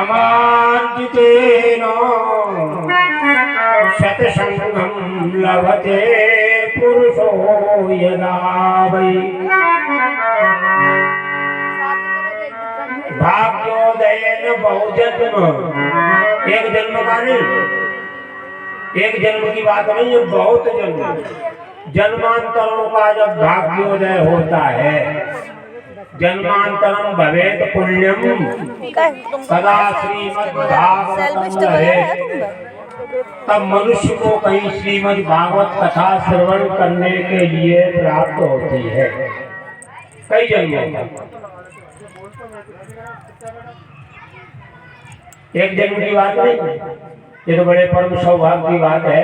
समार्जितेन शतसङ्गं लभते पुरुषो यदा वै भाग्योदयेन बहुजन्म। एक जन्म का नहीं, एक जन्म की बात नहीं है, बहुत जन्म, जन्मांतरों का जब भाग्योदय होता है, जन्मांतरम भवेत पुण्यम सदा श्रीमद्भागवतम है, तब मनुष्य को कहीं श्रीमद् भागवत कथा श्रवण करने के लिए प्राप्त होती है। कई जन्मों एक जन्म की बात नहीं, ये तो बड़े परम सौभाग्य की बात है।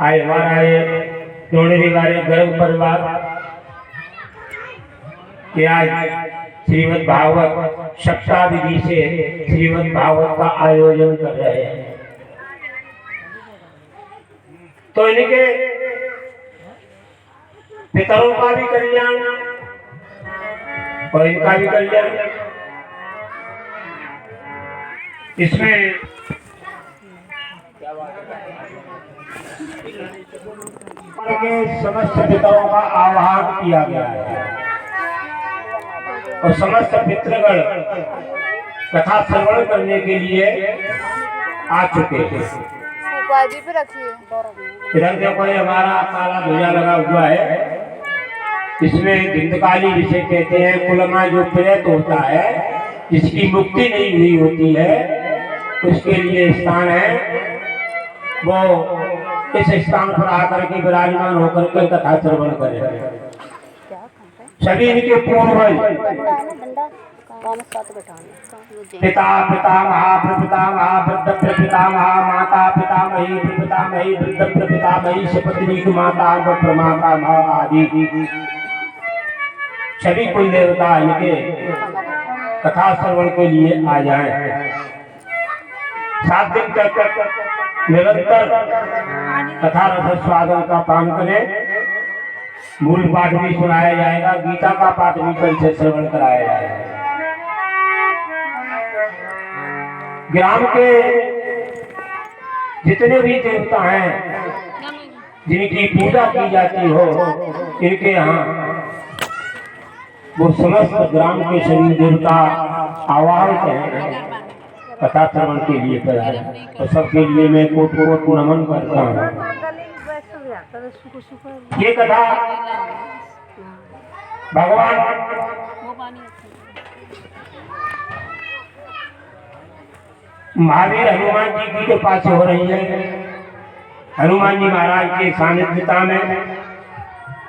आए हमारा ये जोड़ने वाले गर्भ परिवार कि आज श्रीमद् भागवत सप्ताह विधि से श्रीमद् भागवत का आयोजन कर रहे हैं। तो इनके पितरों का भी कल्याण और इनका भी कल्याण। इसमें के समस्त पितरों का आह्वान किया गया है और समस्त पितृगण कथा श्रवण करने के लिए आ चुके हैं। इधर देखो ये हमारा काला ध्वजा लगा हुआ है, इसमें गिंधकाली जिसे कहते हैं, कुलमा जो प्रेत होता है जिसकी मुक्ति नहीं हुई होती है उसके लिए स्थान है। वो इस स्थान पर आकर के विराजमान होकर के कथा श्रवण करें। सभी इनके पूर्वज पिता पितामह प्रपितामह वृद्ध प्रपितामह माता पितामही प्रपितामही वृद्ध प्रपितामही सपत्नी माता प्रमातामह आदि सभी कुल देवता इनके कथा श्रवण के लिए आ जाएं। 7 दिन तक निरंतर कथा रस स्वादन का पान करें। मूल पाठ भी सुनाया जाएगा, गीता का पाठ भी कल से श्रवण कराया जाएगा। ग्राम के जितने भी देवता हैं जिनकी पूजा की जाती हो, इनके यहाँ वो समस्त ग्राम के सभी देवता आवाहित हैं कथा श्रवण के लिए पधारे। तो सबके लिए मैं कोट कोट नमन करता हूँ। ये कथा भगवान महावीर हनुमान जी की कृपा से हो रही है। हनुमान जी महाराज के सानिध्यता में,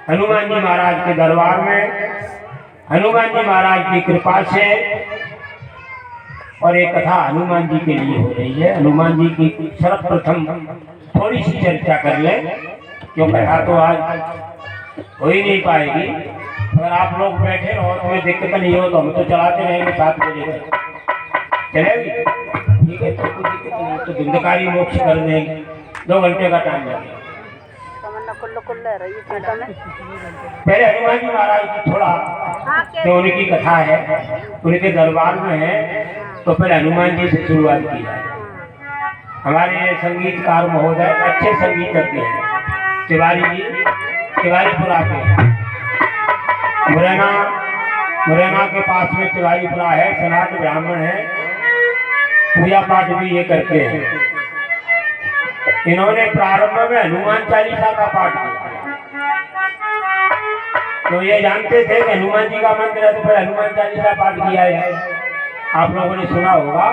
हनुमान जी महाराज के दरबार में, हनुमान जी महाराज की कृपा से, और एक कथा हनुमान जी के लिए हो रही है। हनुमान जी की सर्वप्रथम थोड़ी सी चर्चा कर लें, क्यों कथा तो आज हो ही नहीं पाएगी। अगर आप लोग बैठे रहो तो कोई दिक्कत नहीं हो तो हम तो चलाते रहेंगे 7 बजे तक, चलेगी? ठीक है, तो कोई दिक्कत नहीं, तो गिंधकारी मोक्ष कर देंगे। 2 घंटे का टाइम लगेगा। पहले हनुमान जी महाराज की थोड़ा तो उनकी कथा है, उनके दरबार में है, तो पहले हनुमान जी से शुरुआत की जाए। हमारे संगीतकार महोदय अच्छे संगीतज्ञ हैं, तिवारी जी, तिवारीपुरा के, मुरैना के पास में तिवारीपुरा है। सनातन ब्राह्मण है, पूजा पाठ भी ये करते हैं। इन्होंने प्रारंभ में हनुमान चालीसा का पाठ किया। तो ये जानते थे कि हनुमान जी का मंदिर है, तो फिर हनुमान चालीसा पाठ किया है। आप लोगों ने सुना होगा।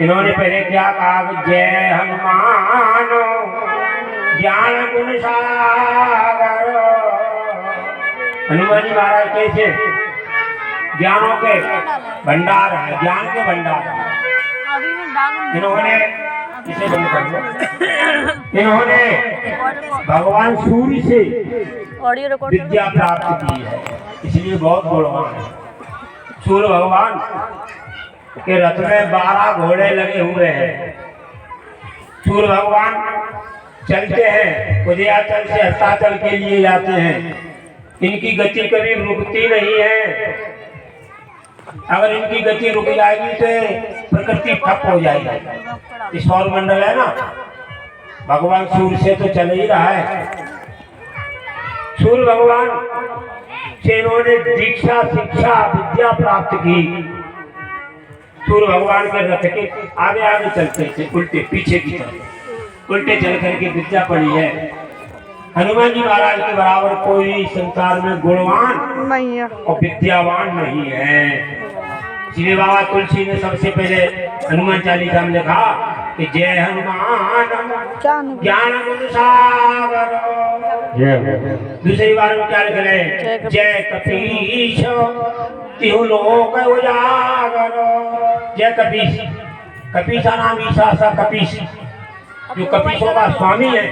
इन्होंने पहले क्या कहा, जय हनुमान ज्ञान गुण सागर। हनुमान जी महाराज कैसे ज्ञानों के भंडार है, ज्ञान के भंडार है। इन्होंने इसे बंद कर दो। इन्होंने भगवान सूर्य से विद्या प्राप्त की है, इसलिए बहुत गुणवान है। सूर्य भगवान के रथ में 12 घोड़े लगे हुए हैं। सूर्य भगवान चलते हैं, उदयाचल से अस्ताचल के लिए जाते हैं। इनकी गति कभी रुकती नहीं है। अगर इनकी गति रुक जाएगी तो प्रकृति ठप हो जाएगी। इस सौर मंडल है ना, भगवान सूर्य से तो चल ही रहा है। सूर्य भगवान से इन्होंने दीक्षा शिक्षा विद्या प्राप्त की। सूर्य भगवान के रथ के आगे आगे चलते थे, उल्टे पीछे की तरफ उल्टे चल करके विद्या पढ़ी है। हनुमान जी महाराज के बराबर कोई संसार में गुणवान नहीं है और विद्यावान नहीं है। इसलिए बाबा तुलसी ने सबसे पहले हनुमान चालीसा में लिखा कि जय हनुमान ज्ञान गुण सागर। दूसरी बार में क्या लिख रहे, जय कपीश तिहु लोक उजागर। जय कपीश, कपीसा नाम ईसा सा कपीश, जो कपीशों का स्वामी है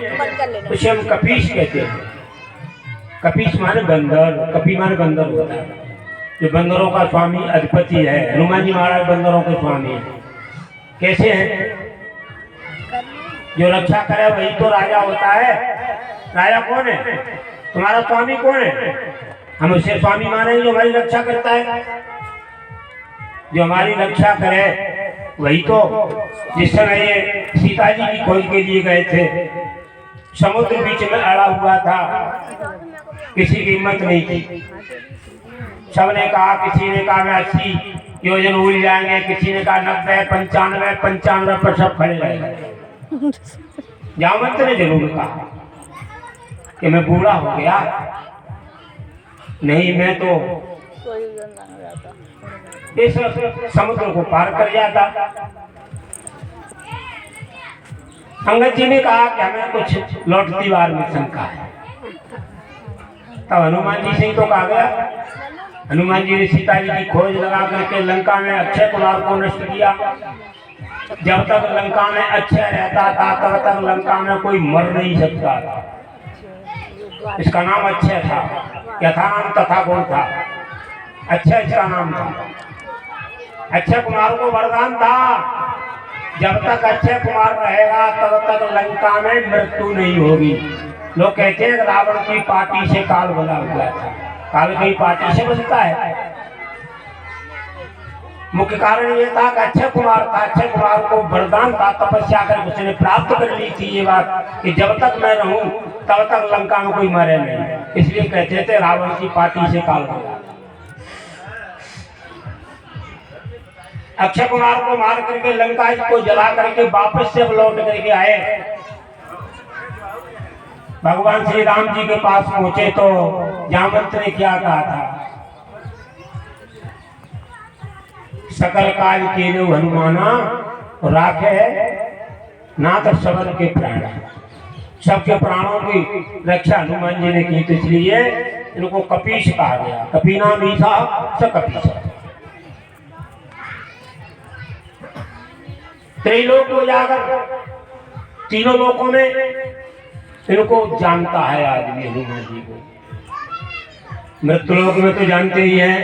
उसे हम कपीश कहते हैं। कपीश माने बंदर, कपी माने बंदर होता है। जो बंदरों का स्वामी अधिपति है, हनुमान जी महाराज बंदरों के स्वामी है। कैसे हैं? जो रक्षा करे वही तो राजा होता है। राजा कौन है? तुम्हारा स्वामी कौन है? हम उसे स्वामी माने जो हमारी रक्षा करता है। जो हमारी रक्षा करे वही तो। जिस समय ये सीता जी की खोज के लिए गए थे, समुद्र बीच में अड़ा हुआ था, किसी की हिम्मत नहीं थी। सबने कहा, किसी ने कहा मैं 80 योजन उड़ जाएंगे, किसी ने कहा 90, 95, 95 पर सब खड़े रह गए। जामवंत ने जरूर कहा कि मैं बूढ़ा हो गया, नहीं मैं तो इस समुद्र को पार कर जाता। अंगद जी ने कहा कि हमें कुछ लौटती बार में शंका है। तब हनुमान जी से ही तो कहा गया। हनुमान जी ने सीता जी की खोज लगा करके लंका में अक्षय कुमार को नष्ट किया। जब तक लंका में अक्षय रहता था तब तक लंका में कोई मर नहीं सकता था। इसका नाम अक्षय था, यथा नाम तथा गुण था। अक्षय इसका नाम था। अक्षय कुमार को वरदान था, जब तक अक्षय कुमार रहेगा तब तक लंका में मृत्यु नहीं होगी। लोग कहते हैं रावण की पार्टी से काल बना हुआ था। काल की पार्टी से बचता है। मुख्य कारण ये था कि अक्षय कुमार था। अक्षय कुमार को वरदान था, तपस्या कर उसने प्राप्त कर ली थी ये बात कि जब तक मैं रहूं तब तक लंका में कोई मरे नहीं। इसलिए कहते थे रावण की पार्टी से काल बना। अक्षय कुमार को मार करके लंका को जला करके वापस से लौट करके आए। भगवान श्री राम जी के पास पहुंचे तो जामवंत ने क्या कहा था, सकल काज के हनुमाना राखे नाथ सबल के प्राण। सबके प्राणों की रक्षा हनुमान जी ने की, तो इसलिए इनको कपीश कहा गया। कपीना मीसा स कपीश। त्रिलोक को जाकर तीनों लोकों में इनको जानता है आदमी हनुमान जी को। मृत्युलोक में तो जानते ही हैं,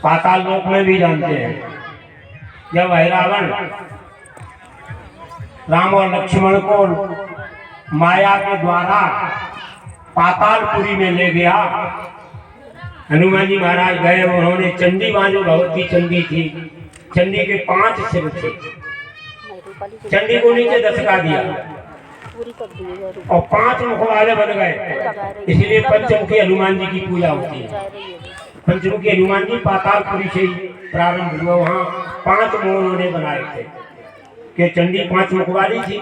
पाताल लोक में भी जानते हैं। जब रावण राम और लक्ष्मण को माया के द्वारा पातालपुरी में ले गया, हनुमान जी महाराज गए। उन्होंने चंडी मां जो भगवती चंडी थी, चंडी के 5 सिर थे, चंडी को नीचे दसका दिया और 5 मुख वाले बन गए। इसलिए पंचमुखी हनुमान जी की पूजा होती है। पंचमुखी हनुमान जी पातालपुरी से ही प्रारंभ हुआ। वहाँ 5 मुख उन्होंने बनाए थे कि चंडी 5 मुख वाली थी।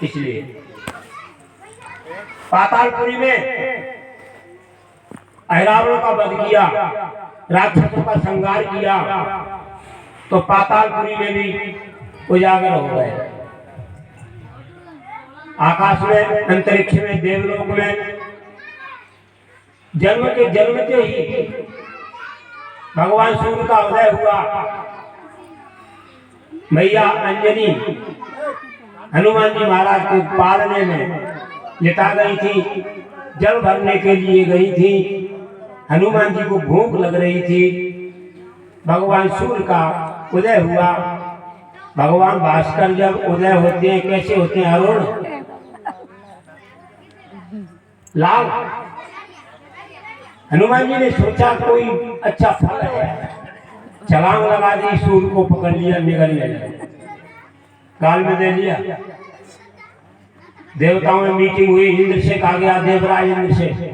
इसलिए पातालपुरी में रावण का वध किया, राक्षसों का संहार किया, तो पातालपुरी में भी उजागर हो गए। आकाश में, अंतरिक्ष में, देवलोक में जन्मते ही भगवान सूर्य का उदय हुआ। मैया अंजनी हनुमान जी महाराज को पालने में लिटा गई थी, जल भरने के लिए गई थी। हनुमान जी को भूख लग रही थी। भगवान सूर्य का उदय हुआ। भगवान भास्कर जब उदय होते हैं कैसे होते हैं? अरुण लाल। हनुमान जी ने सोचा कोई अच्छा फल है, छलांग लगा दी, सूर को पकड़ लिया, निगल लिया, गाल में दे लिया। देवताओं में मीटिंग हुई, इंद्र से कहा गया, देवराज इंद्र से,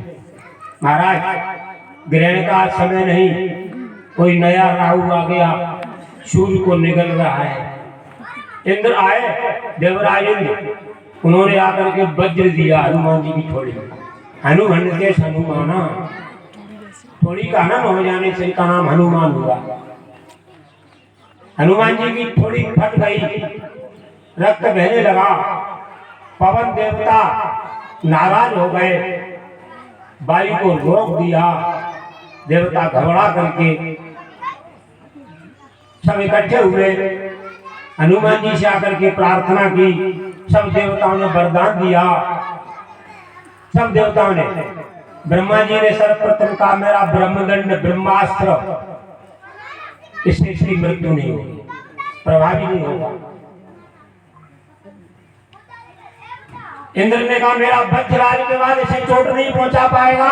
महाराज ग्रहण का समय नहीं, कोई नया राहु आ गया, सूर्य को निगल रहा है। इंद्र आए, देवराज इंद्र, उन्होंने आकर के वज्र दिया हनुमान जी की थोड़ी। हनुमान के हनुमाना थोड़ी का ना हो जाने से का नाम हनुमान हुआ। हनुमान जी की थोड़ी फट गई, रक्त बहने लगा। पवन देवता नाराज हो गए, वायु को रोक दिया। देवता घबरा करके सब इकट्ठे हुए, हनुमान जी से आकर के प्रार्थना की। सब देवताओं ने वरदान दिया। सब देवताओं ने, ब्रह्मा जी ने सर्वप्रथम कहा, मेरा ब्रह्मदंड ब्रह्मास्त्र, इससे इसकी मृत्यु नहीं होगी, प्रभावी नहीं होगा। इंद्र ने कहा, मेरा वज्रराज के बाद इसे चोट नहीं पहुंचा पाएगा।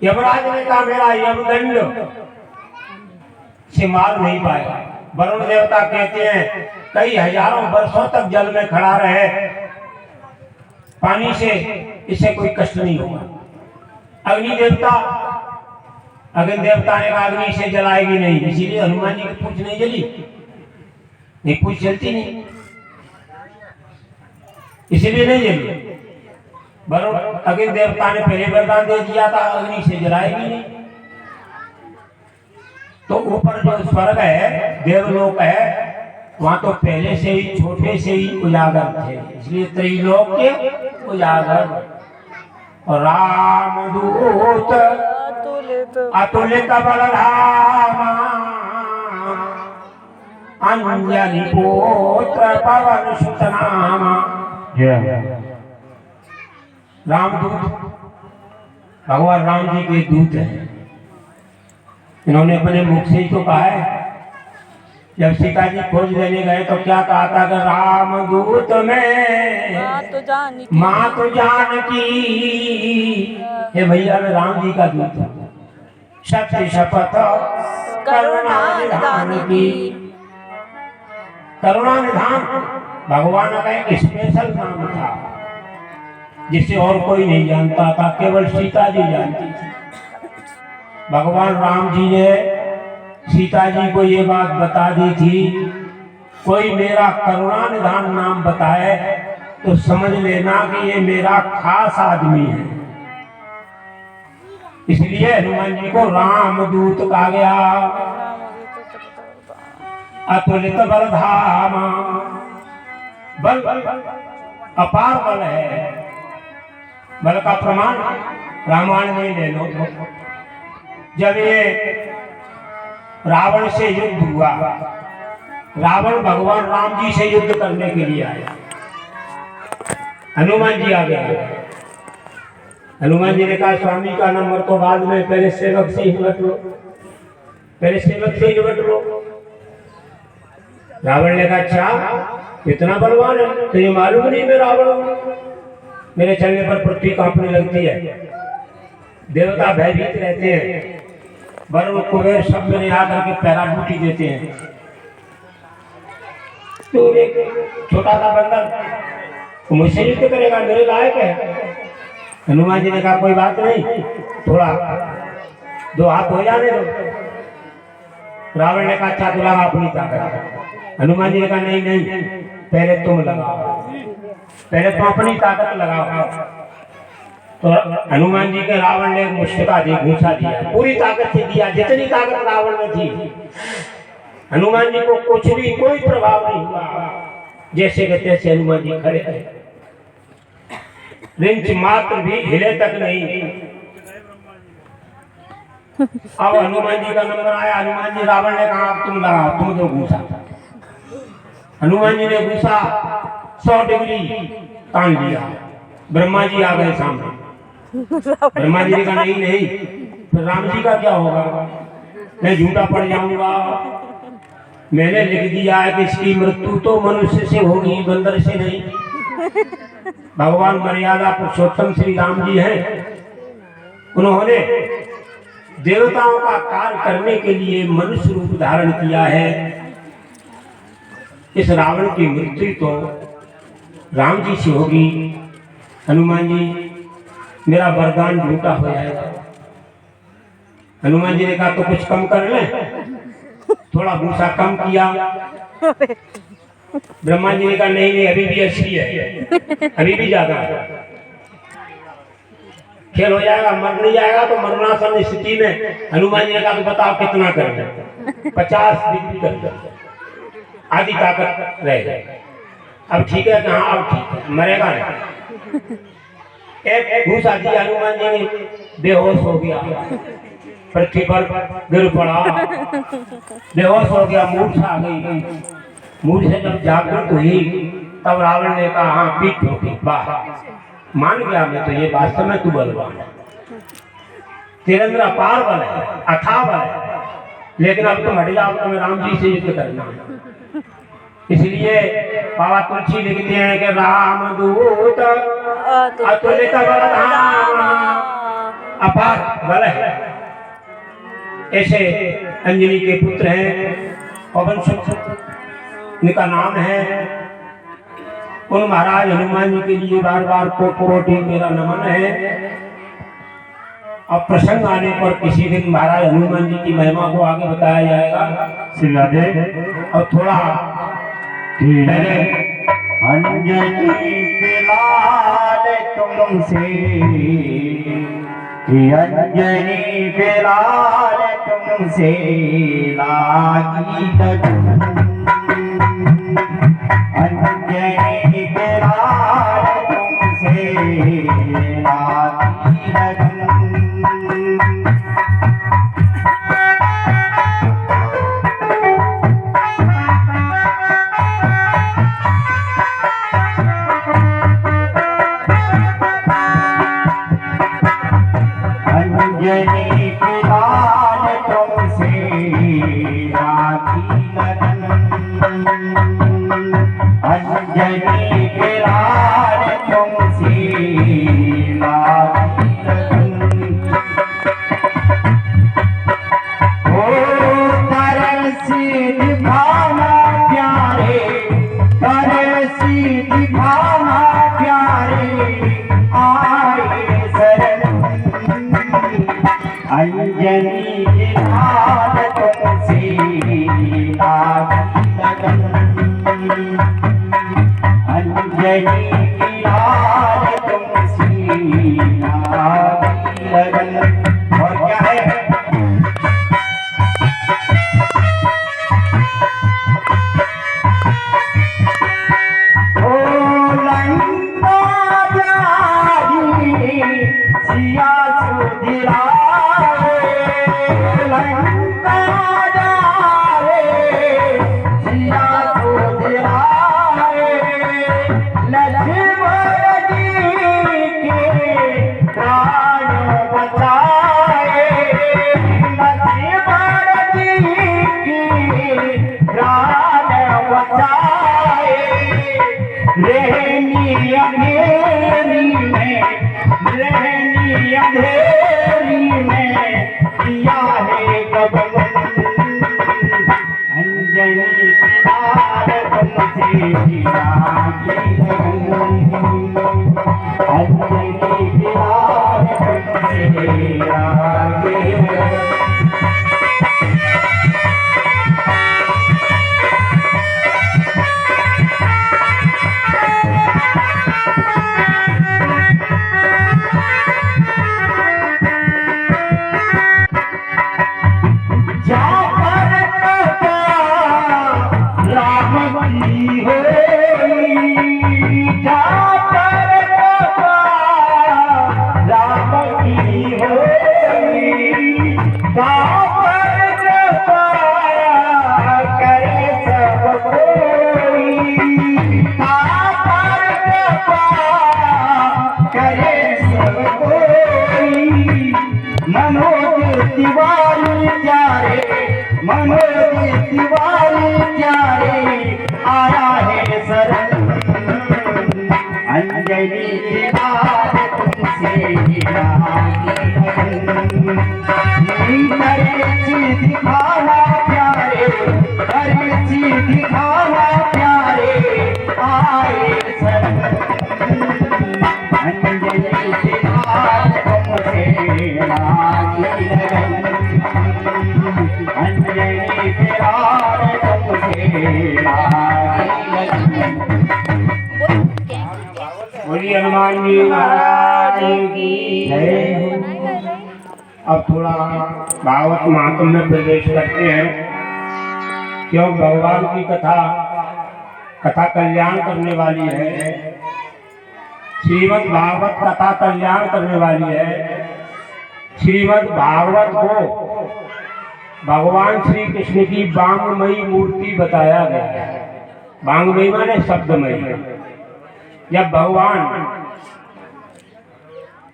यमराज ने कहा, मेरा यमदंड से मार नहीं पाएगा। वरुण देवता कहते हैं, कई हजारों वर्षों तक जल में खड़ा रहे, पानी से इसे कोई कष्ट नहीं होगा। अग्नि देवता, अग्नि देवता ने कहा, अग्नि से जलाएगी नहीं, इसीलिए हनुमान जी की पूंछ नहीं जली, नहीं पूंछ जलती नहीं, इसीलिए नहीं जली। वरुण अग्नि देवता ने पहले वरदान दे दिया था, अग्नि से जलाएगी नहीं। तो ऊपर जो स्वर्ग है, देवलोक है, वहां तो पहले से ही छोटे से ही उजागर थे, इसलिए त्रैलोक्य उजागर। और रामदूत अतुलित बलधामा, अंजलि पुत्र पवन सुत नामा। रामदूत भगवान राम जी के दूत हैं। इन्होंने अपने मुख से ही तो कहा है, जब सीता जी खोज लेने गए तो क्या कहा था कि रामदूत में माँ तो जानकी। हे भैया, मैं राम जी का दूत हूँ, सत्य शपथ करुणा निधान की। करुणा निधान भगवान का एक स्पेशल नाम था, जिसे और कोई नहीं जानता था, केवल सीता जी जानती थी। भगवान राम जी ने सीता जी को ये बात बता दी थी, कोई मेरा करुणा निधान नाम बताए तो समझ लेना कि ये मेरा खास आदमी है। इसलिए हनुमान जी को रामदूत कहा गया। अतुलित बलधामा, बल अपार बल है। बल का प्रमाण रामायण में ले लो। जब ये रावण से युद्ध हुआ, रावण भगवान राम जी से युद्ध करने के लिए आया, हनुमान जी आ गए। हनुमान जी ने कहा, स्वामी का नंबर तो बाद में, पहले सेवक से ही निपट लो, पहले सेवक से ही निपट लो। रावण ने कहा, अच्छा इतना बलवान है, तो ये मालूम नहीं मैं रावण हूं, मेरे चलने पर पृथ्वी कांपने लगती है। देवता भयभीत रहते हैं, वरुण कुबेर सब मेरे आकर के पैराशूटी देते हैं। तो एक छोटा सा बंदर मुझसे युद्ध करेगा, मेरे लायक है। हनुमान जी ने कहा, कोई बात नहीं, थोड़ा दो हाथ हो जाने दो। रावण ने कहा, अच्छा तू लगा अपनी ताकत। हनुमान जी ने कहा, नहीं नहीं, पहले तुम लगाओ, पहले तुम अपनी ताकत लगाओ। तो हनुमान जी के रावण ने मुश्किल दी, घूसा दिया, पूरी ताकत से दिया, जितनी ताकत रावण में थी। हनुमान जी को कुछ भी कोई प्रभाव नहीं हुआ, जैसे के तैसे हनुमान जी खड़े थे, रिंच मात्र भी हिले तक नहीं। अब हनुमान जी का नंबर आया। हनुमान जी, रावण ने कहा, अब तुम लगाओ, तुम जो घूसा। हनुमान जी ने घूसा, 100 डिग्री तान लिया। ब्रह्मा जी आ गए सामने। ब्रह्मा जी ने कहा, नहीं नहीं, फिर राम जी का क्या होगा, मैं झूठा पड़ जाऊंगा। मैंने लिख दिया है कि इसकी मृत्यु तो मनुष्य से होगी, बंदर से नहीं। भगवान मर्यादा पुरुषोत्तम श्री राम जी हैं, उन्होंने देवताओं का कार्य करने के लिए मनुष्य रूप धारण किया है। इस रावण की मृत्यु तो राम जी से होगी। हनुमान जी मेरा वरदान झूठा हो जाएगा। हनुमान जी ने कहा तो कुछ कम कर ले। थोड़ा भूसा कम किया। ब्रह्मा जी ने कहा नहीं नहीं अभी भी अच्छी है, अभी भी ज्यादा है, खेल हो जाएगा, मर नहीं जाएगा तो मरणासन स्थिति में। हनुमान जी ने कहा तो बताओ कितना कर दे। 50 डिग्री कर दे, आधी ताकत रह जाए। अब ठीक है कहाँ, अब ठीक है, मरेगा नहीं। एक घूसा दिया, हनुमान जी ने बेहोश हो गया, पृथ्वी पर गिर पड़ा, बेहोश हो गया, मूर्छा आ गई। मूर्छ से जब जागृत हुई तब रावण ने कहा हाँ पीठ ठोकी, वाह मान गया मैं तो ये वास्तव में तू बलवान है, तेरे अंदर अपार बल है, अथाह बल है, लेकिन अब तुम हट जाओ, तुम्हें राम जी से युद्ध करना है। इसलिए बाबा तुलसी लिखते हैं कि राम दूत अतुलित बलधाम, अपार बल है। ऐसे अंजलि के पुत्र हैं पवन सुत, इनका नाम है। उन महाराज हनुमान जी के लिए बार बार कोटि मेरा नमन है। अब प्रसंग आने पर किसी दिन महाराज हनुमान जी की महिमा को आगे बताया जाएगा। श्री और थोड़ा पहले अंजनी फिलहाल तुमसे, अंजनी फिलहाल तुमसे लागी लगन, अंजनी फिलहाल तुमसे लागी लगन। अंजनी फिलहाल तुमसे लागी लगन, अंजनी फिलहाल तुमसे लागी लगन। ओ तरल सी दिखाना प्यारे, तरल सी दिखाना प्यारे, आए शरण अंजनी फिलहाल तुमसे लागी लगन, अंजनी फिलहाल तुमसे लागी लगन। और क्या है? ओ लंका जारी सिया सुधिराए, लंका जारे सिया सुधिराए, लक्ष्मण जी के प्राण बचाए, लक्ष्मण जी के प्राण बचाए। रहनी अंधेरी में, रहनी अंधेरी में किया है गबन, अंजनी फिलहाल तुमसे लागी लगन, अंजनी फिलहाल तुमसे लागी लगन। मनोज तिवारी प्यारे, मनोज तिवारी प्यारे, आया है शरण अंजलि दीवार तुमसे लागी लगन करे दिखावा प्यारे करे दिखावा प्यारे आए शरण अंजलि दीवार तुमसे लागी लगन अंजलि दीवार तुमसे लागी लगन। बोलिए हनुमान जी महाराज की जय। अब थोड़ा भागवत महात्म्य में प्रवेश करते हैं, क्यों भगवान की कथा कल्याण करने वाली है। श्रीमद् भागवत कथा कल्याण करने वाली है। श्रीमद् भागवत को भगवान श्री कृष्ण की वांगमयी मूर्ति बताया गया है। वांगमयी माने शब्दमयी। जब भगवान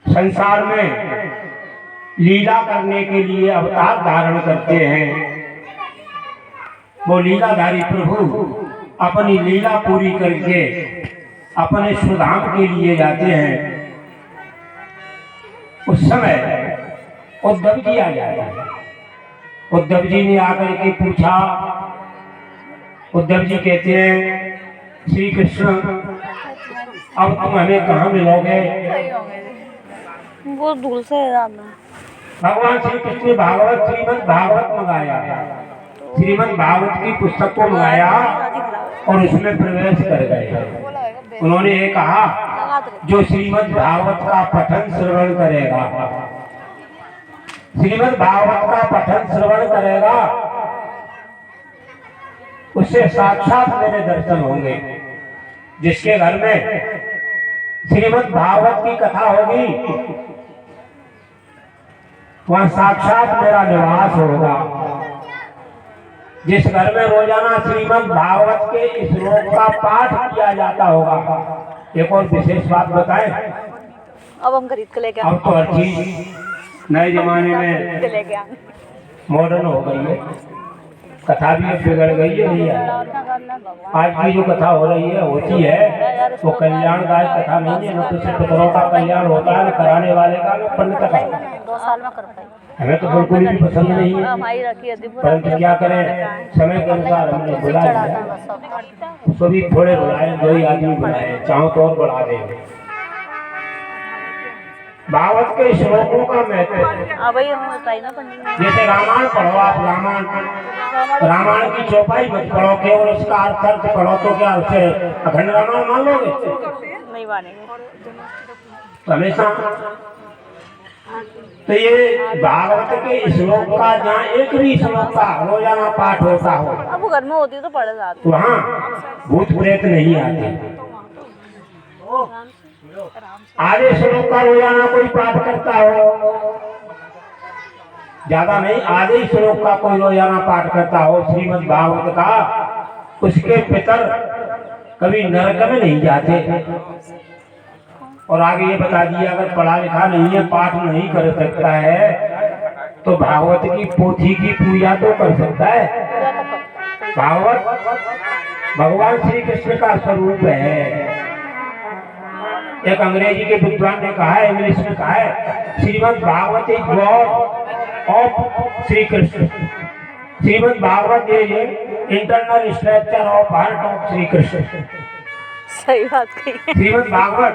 संसार में लीला करने के लिए अवतार धारण करते हैं, वो लीलाधारी प्रभु अपनी लीला पूरी करके अपने सुधाम के लिए जाते हैं। उस समय उद्धव जी आ जाते हैं। उद्धव जी ने आकर के पूछा, उद्धव जी कहते हैं श्री कृष्ण अब तुम हमें कहाँ मिलोगे? वो दूर से भगवान श्री कृष्ण ने भागवत श्रीमद् भागवत मंगाया, श्रीमद् भागवत की पुस्तक को मंगाया और उसमें प्रवेश कर गए। उन्होंने ये कहा, जो श्रीमद् भागवत का पठन श्रवण करेगा, श्रीमद् भागवत का पठन श्रवण करेगा, उससे साक्षात मेरे दर्शन होंगे। जिसके घर में श्रीमद् भागवत की कथा होगी, वहां साक्षात मेरा निवास होगा। जिस घर में रोजाना श्रीमद् भागवत के श्लोक का पाठ किया जाता होगा। एक और विशेष बात बताएं, अब हम खरीद के लेके अब तो हर चीज नए जमाने में मॉडर्न हो गई है। कथा भी अब बिगड़ गई है भैया। आज की जो कथा हो रही है होती है वो कल्याणदायक कथा नहीं है। न तो सिर्फ पितरों का कल्याण होता है, न कराने वाले का, न पंडित का। 2 साल में कर पाई। हमें तो बिल्कुल भी पसंद नहीं है, परंतु क्या करें, समय के अनुसार हमने बुलाया। उसको भी थोड़े बुलाए, 2 ही आदमी बुलाए, चाहो तो और बढ़ा देंगे। भागवत के श्लोकों का महत्व, जैसे रामायण पढ़ो आप, रामायण की चौपाई मत पढ़ो, केवल उसका अर्थ पढ़ो, तो क्या उसे अखंड रामायण मान लोगे? नहीं मानेंगे हमेशा। तो ये भागवत के श्लोक का जहाँ एक भी श्लोक का रोजाना पाठ होता हो, अब वो घर में होती तो पढ़े जाते, वहाँ भूत प्रेत नहीं आते। आधे श्लोक का रोजाना कोई पाठ करता हो, ज्यादा नहीं, आधे श्लोक का कोई रोजाना पाठ करता हो श्रीमद् भागवत का, उसके पितर कभी नरक में नहीं जाते। और आगे ये बता दिया, अगर पढ़ा लिखा नहीं है, पाठ नहीं कर सकता है, तो भागवत की पोथी की पूजा तो कर सकता है। भागवत भगवान श्री कृष्ण का स्वरूप है। एक अंग्रेजी के विद्वान ने कहा है, इंग्लिश में कहा है, Shrimad Bhagavat is God of Shri Krishna. Shrimad Bhagavat is internal structure of heart of Shri Krishna. सही बात कही। श्रीमद् भागवत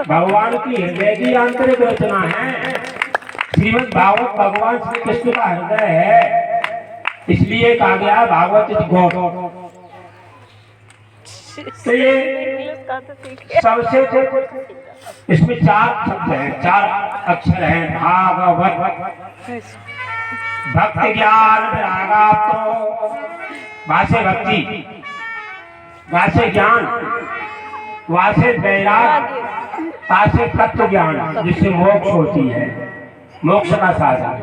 भगवान की हृदय की आंतरिक रचना है। श्रीमद् भागवत भगवान श्री कृष्ण का हृदय है, इसलिए कहा गया भागवत इज गॉड। तो ये सबसे इसमें 4 शब्द हैं, 4 अक्षर हैं, भागवत। भक्ति ज्ञान विरागाप्तो, भाषे भक्ति, भाषे ज्ञान, वासे वैराग, तासे तत्व ज्ञान, जिससे मोक्ष होती है, मोक्ष का साधन।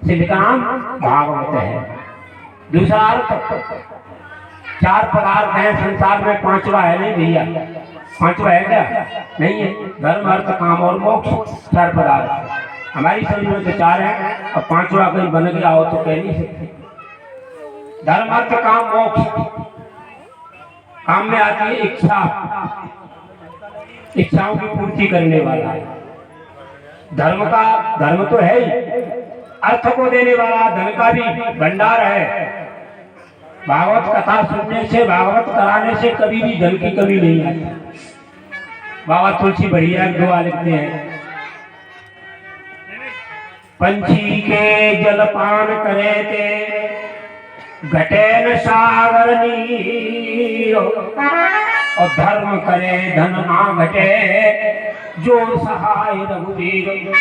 इसलिए का नाम भागवत है। दूसरा अर्थ, 4 पदार्थ हैं संसार में, 5वां है नहीं भैया। 5वां है क्या? नहीं है। धर्म अर्थ काम और मोक्ष 4 पदार्थ। हमारी समझ में तो 4 है, और 5वां कहीं बन गया हो तो कह नहीं सकते। धर्म अर्थ काम मोक्ष। काम में आती है इच्छा, इच्छाओं की पूर्ति करने वाला है। धर्म तो है ही, अर्थ को देने वाला धन का भी भंडार है। भागवत कथा सुनने से, भागवत कराने से कभी भी धन की कमी नहीं आती। बाबा तुलसी बढ़िया दुआ लिखते हैं, पंछी के जलपान करे थे घटे न सागर नीर, और धर्म करे धन ना घटे जो सहाय रघुवीर।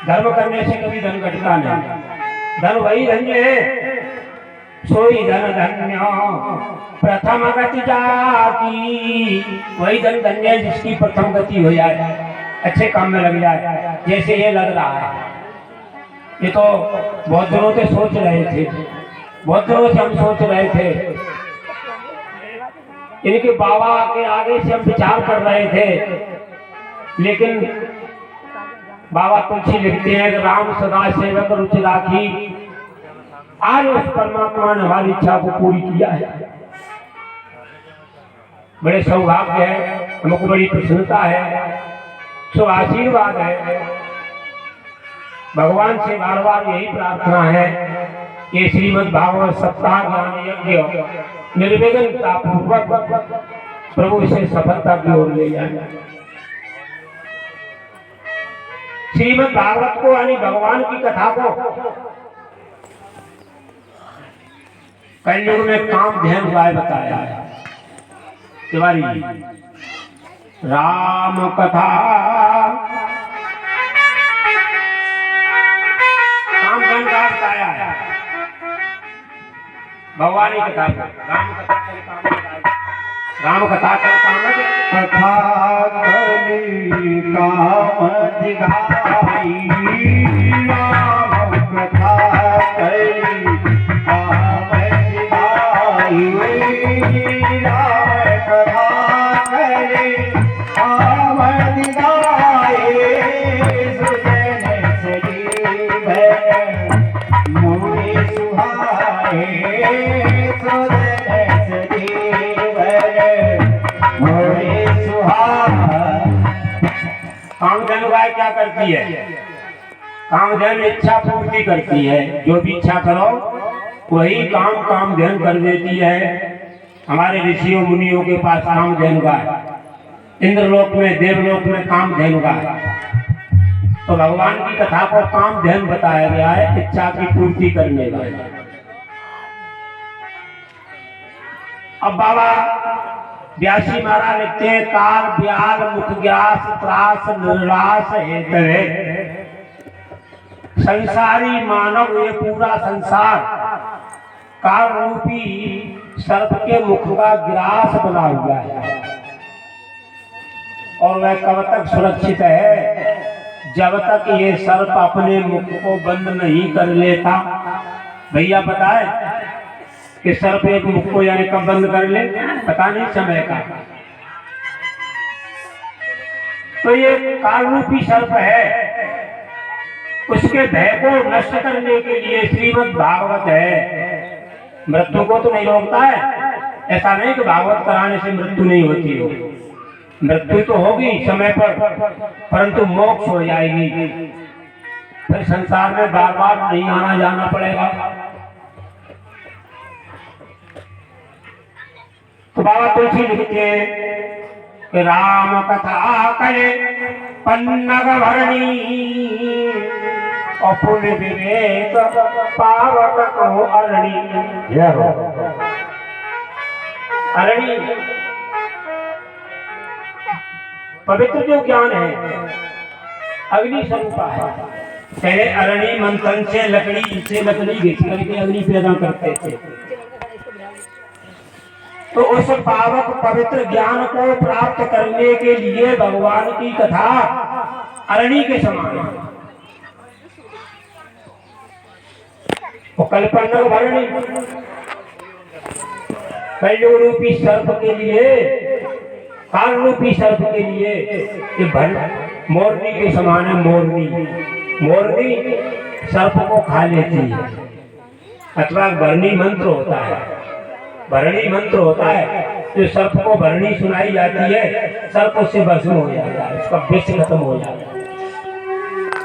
धर्म करने से कभी धन घटता नहीं। धन वही धन्य है, सोई धन धन्य प्रथम गति जाती। वही धन धन्य है जिसकी प्रथम गति हो जाए, अच्छे काम में लग जाए, जैसे ये लग रहा है। ये तो बहुत दिनों से सोच रहे थे, बहुत दिनों से हम सोच रहे थे, इनके बाबा के आगे से हम विचार कर रहे थे। लेकिन बाबा तुलसी लिखते हैं कि राम सदा सेवक रुचि राखी। आज उस परमात्मा ने हमारी इच्छा को पूरी किया है। बड़े सौभाग्य है, हमको बड़ी प्रसन्नता है, सो आशीर्वाद है। भगवान से बार बार यही प्रार्थना है कि श्रीमद् भागवत सप्ताह ज्ञान यज्ञ निर्विघ्नता पूर्वक प्रभु इसे सफलता की ओर ले जाए। श्रीमद् भागवत को यानी भगवान की कथा को कलयुग में काम ध्यान उपाय बताया है। तिवारी राम कथा काम ध्यान का बताया है। भगवान की कथा राम कथा का काम कथा करनी काम दिखाई, राम कथा करनी काम दिखाई, राम कथा करनी काम दिखाई। सुजन सजीव मोरे सुहाए, सुजन सजीव मोरे सुहाए। कामधेनु गाय क्या करती है? कामधेनु इच्छा पूर्ति करती है। जो भी इच्छा करो वही काम कामधेनु कर देती है। हमारे ऋषियों मुनियों के पास कामधेनु गाय, इंद्रलोक में देवलोक में कामधेनु गाय। तो भगवान की कथा को कामधेनु बताया गया है, इच्छा की पूर्ति करने वाला। अब बाबा व्यासी महाराज लिखते हैं, काल ब्याल मुख ग्यास त्रास निर्रास हेतवे। संसारी मानव ये पूरा संसार काल रूपी सर्प के मुख का ग्रास बना हुआ है, और वह कब तक सुरक्षित है? जब तक ये सर्प अपने मुख को बंद नहीं कर लेता। भैया बताए कि सर्प एक मुख को यानी कब बंद कर ले, पता नहीं समय का। तो ये काल रूपी सर्प है, उसके भय को नष्ट करने के लिए श्रीमद् भागवत है। मृत्यु को तो नहीं रोकता है, ऐसा नहीं कि भागवत कराने से मृत्यु नहीं होती हो। मृत्यु तो होगी समय पर, परंतु मोक्ष हो जाएगी। फिर संसार में बार बार नहीं आना जाना पड़ेगा। तो बाबा तुलसी लिखते हैं कि राम कथा करे पन्नग भरणी, अपुल विवेक पावक को अरणी। अरणी पवित्र जो ज्ञान है अग्नि स्वरूपा है। पहले अरणी मंथन से लकड़ी घिस करके अग्नि पैदा करते थे। तो उस पावक पवित्र ज्ञान को प्राप्त करने के लिए भगवान की कथा अरणी के समान है। वो कल्पना भरणी कलयुग रूपी सर्प के लिए, काल रूपी सर्प के लिए ये मोरनी के समान है। मोरनी सर्प को खा लेती है। अथवा भरणी मंत्र होता है, भरणी मंत्र होता है जो सर्प को भरणी सुनाई जाती है, सर्प उससे भस्म हो जाता है, उसका विष खत्म हो जाता है।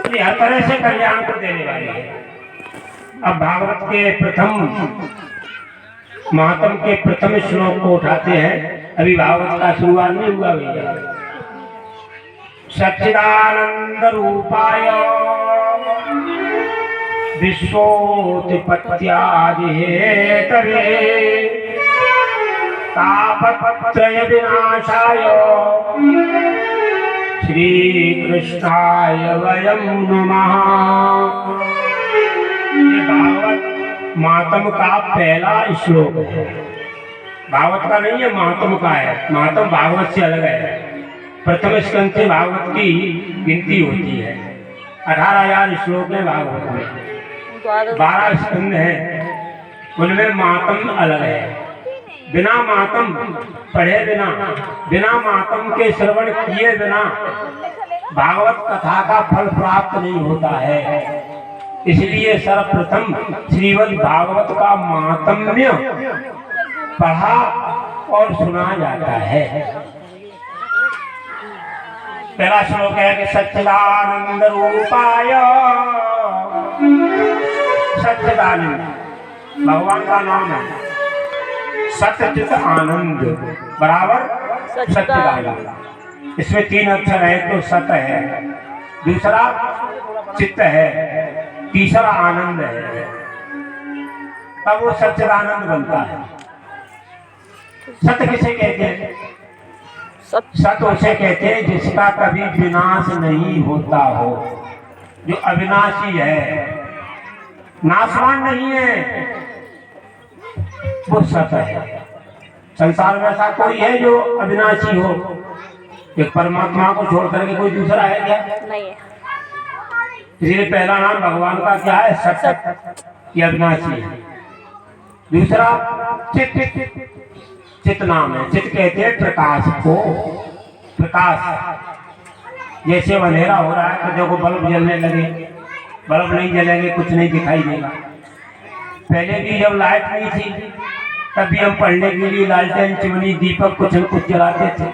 ये हर तरह से कल्याण को देने वाली है। अब भागवत के प्रथम महात्म के प्रथम श्लोक को उठाते हैं। अभी भागवत का शुरुआत नहीं हुआ भैया। सच्चिदानंद रूपाय विश्वोत्पत्त्यादिहेतवे तापत्रय विनाशाय श्री कृष्णाय वयं नमः। ये भागवत महात्म का पहला श्लोक है। भागवत का नहीं है, महात्म का है। महात्म भागवत से अलग है। प्रथम स्कंद से भागवत की गिनती होती है। 18,000 श्लोक है भागवत में, 12 स्कंद है, उनमें महात्म अलग है। बिना महात्म पढ़े बिना, बिना महात्म के श्रवण किए बिना भागवत कथा का फल प्राप्त नहीं होता है। इसलिए सर्वप्रथम श्रीमद् भागवत का महात्म्य पढ़ा और सुना जाता है। पहला श्लोक है कि सच्चिदानंद रूपाय, सच्चिदानंद भगवान का नाम है। सच्चित आनंद बराबर सच्चिदानंद। इसमें 3 अक्षर है, तो सत है, दूसरा चित्त है, तीसरा आनंद है, तब वो सच्चिदानंद बनता है। सत्य किसे कहते हैं? सत्य उसे कहते हैं जिसका कभी विनाश नहीं होता हो, जो अविनाशी है, नाशवान नहीं है, वो सत्य है। संसार में ऐसा कोई है जो अविनाशी हो? एक परमात्मा को छोड़ करके कोई दूसरा है क्या? नहीं है। इसलिए पहला नाम भगवान का क्या है? सत्य, ये अविनाशी है। दूसरा चित्त, चित्त नाम है। चित्त कहते हैं प्रकाश को। प्रकाश जैसे अंधेरा हो रहा है तो देखो बल्ब जलने लगे, बल्ब नहीं जलेंगे कुछ नहीं दिखाई देगा। पहले भी जब लाइट नहीं थी तब भी हम पढ़ने के लिए लालटेन, चिमनी, दीपक कुछ न कुछ जलाते थे।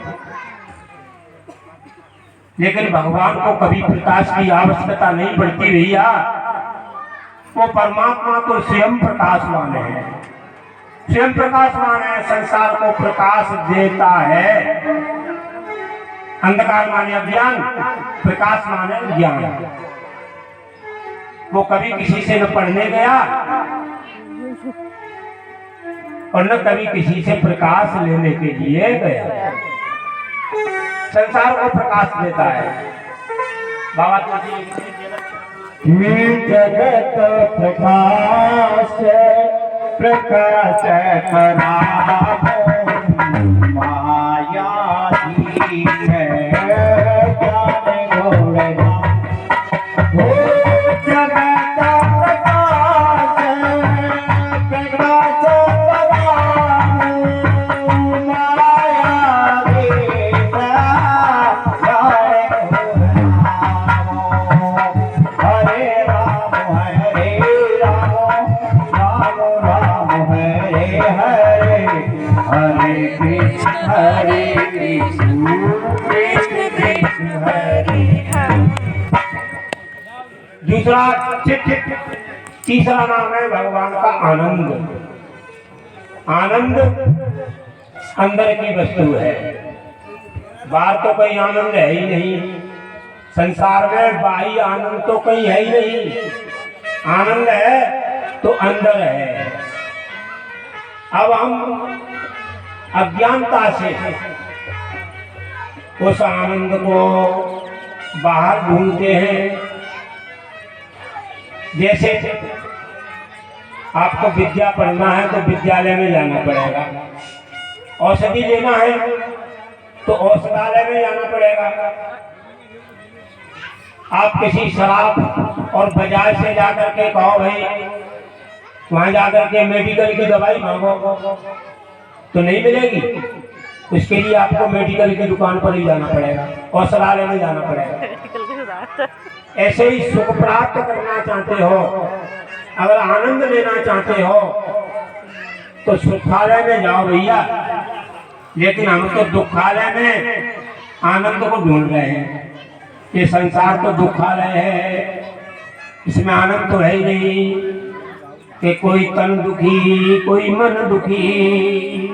लेकिन भगवान को कभी प्रकाश की आवश्यकता नहीं पड़ती भैया। वो परमात्मा तो स्वयं प्रकाशवान है, स्वयं प्रकाशवान है, संसार को प्रकाश देता है। अंधकार माने अज्ञान, प्रकाश माने ज्ञान। वो कभी किसी से न पढ़ने गया और न कभी किसी से प्रकाश लेने के लिए गया। संसार को प्रकाश देता है। बाबा जगत प्रकाश प्रकाश करावो माया ही है ज्ञान घोड़ना हो। जगत प्रकाश प्रकाश करावो माया ही हरे राम हरे कृष्ण कृष्ण कृष्ण हरे। दूसरा चित्त, तीसरा नाम है भगवान का आनंद। आनंद अंदर की वस्तु है, बाहर तो कोई आनंद है ही नहीं। संसार में बाह्य आनंद तो कहीं है ही नहीं। आनंद है तो अंदर है। अब हम अज्ञानता से उस आनंद को बाहर ढूंढते हैं। जैसे आपको विद्या पढ़ना है तो विद्यालय में जाना पड़ेगा, औषधि लेना है तो औषधालय में जाना पड़ेगा। आप किसी शराब और बाजार से जाकर के कहो भाई वहां जाकर के मेडिकल की दवाई मांगो तो नहीं मिलेगी। उसके लिए आपको मेडिकल की दुकान पर ही जाना पड़ेगा, औषधालय में जाना पड़ेगा। ऐसे ही सुख प्राप्त करना चाहते हो, अगर आनंद लेना चाहते हो तो सुखालय में जाओ भैया। लेकिन हम तो दुखालय में आनंद को ढूंढ रहे हैं। ये संसार तो दुखालय है, इसमें आनंद तो है ही नहीं कि कोई तन दुखी, कोई मन दुखी,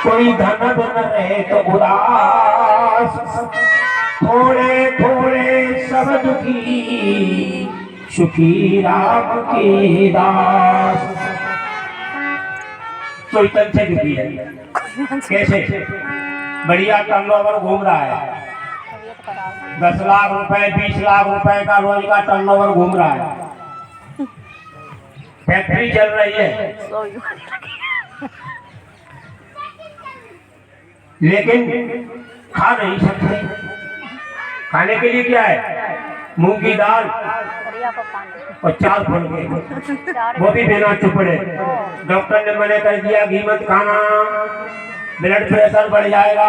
कोई धन धन रहे तो उदास, थोड़े थोड़े सब दुखी, सुखी राम के दास। कोई तन से दुखी है, कैसे? बढ़िया टर्नओवर घूम रहा है, 10 लाख रुपए 20 लाख रुपए का रोज का टर्नओवर घूम रहा है, फैक्ट्री चल रही है, लेकिन खा नहीं सकते। खाने के लिए क्या है? मूंग की दाल और 4 फल के, वो भी बिना चुपड़े। डॉक्टर ने मना कर दिया घी मत खाना, ब्लड प्रेशर बढ़ जाएगा,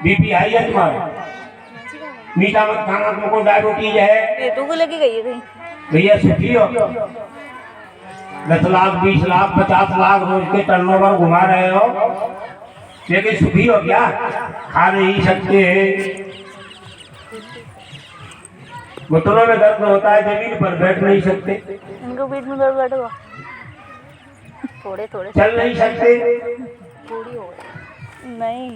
बीपी हाई है तुम्हारा, मीठा मत खाना, तुमको डायबिटीज है। तू को लेके गई है कहीं? भैया सुखी हो, 10 लाख 20 लाख 50 लाख रोज के टर्नओवर घुमा रहे हो, लेकिन सुखी हो क्या? खा नहीं सकते, घुटनों में दर्द होता है, जमीन पर बैठ नहीं सकते, इनको पेट में दर्द बैठेगा, थोड़े थोड़े चल नहीं सकते, पूरी हो गई नहीं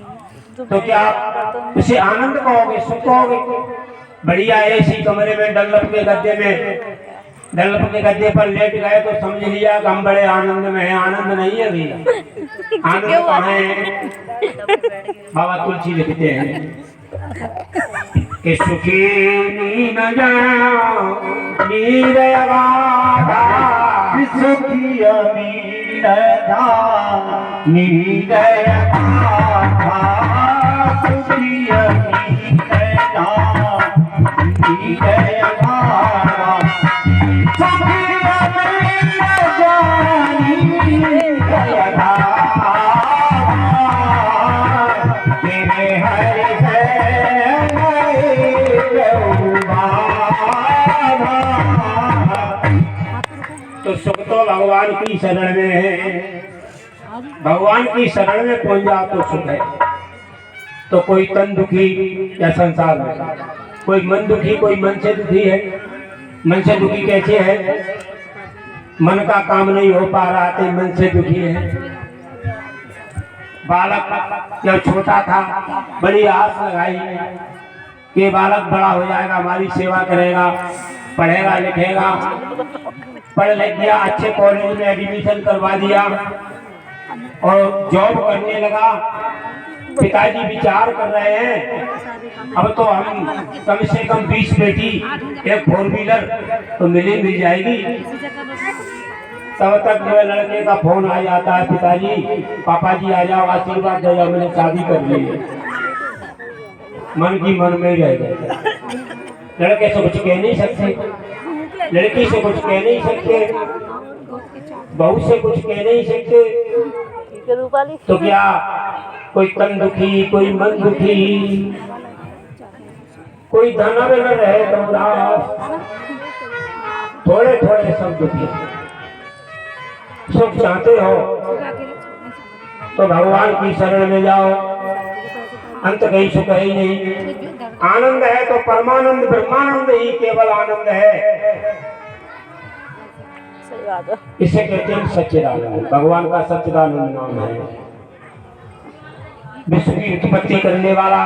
तो क्या आप उसे आनंद कहोगे, सुख कहोगे? बढ़िया एसी कमरे में डल्लप के गद्दे पर लेट गए तो समझ लिया कि हम बड़े आनंद में हैं। आनंद नहीं है भैया, आनंद कहाँ है? बाबा तुलसी लिखते हैं कि सुखी नींद जाओ नींद अगाधा, सुखी नींद जा नींद अगाधा, सुखी नींद जा नींद अगाधा, सुखी नींद जा नींद अगाधा, तेरे हरि से तो सुख तो भगवान की शरण में है, भगवान की शरण में पहुंच जाओ तो सुख है। तो कोई तन दुखी या संसार में, कोई मन दुखी, कोई मन से दुखी है। मन से दुखी कैसे है? मन का काम नहीं हो पा रहा तो मन से दुखी है। बालक जब छोटा था बड़ी आस लगाई कि बालक बड़ा हो जाएगा, हमारी सेवा करेगा, पढ़ेगा लिखेगा, पढ़ लिख गया, अच्छे कॉलेज में एडमिशन करवा दिया और जॉब करने लगा। पिताजी विचार कर रहे हैं अब तो हम कम से कम 20 बेटी, एक 4 व्हीलर तो मिल जाएगी। तब तक जो है लड़के का फोन आ जाता है, पिताजी पापा जी आ जाओ, आशीर्वाद दे जाओ, मैंने शादी कर ली है। मन की मन में ही रह गया। लड़के से कुछ कह नहीं सकते, लड़की से कुछ कह नहीं सकते, बहू से कुछ कह नहीं सकते, तो क्या कोई तन दुखी, कोई मन दुखी, कोई धन में न रहे तो उदास, थोड़े थोड़े सब दुखी। सुख चाहते हो तो भगवान की शरण में जाओ, अंत कहीं सुख है ही नहीं। आनंद है तो परमानंद ब्रह्मानंद ही केवल आनंद है। इसे कहते हैं सच्चिदानंद, भगवान का सच्चिदानंद नाम है। विश्व की उत्पत्ति करने वाला,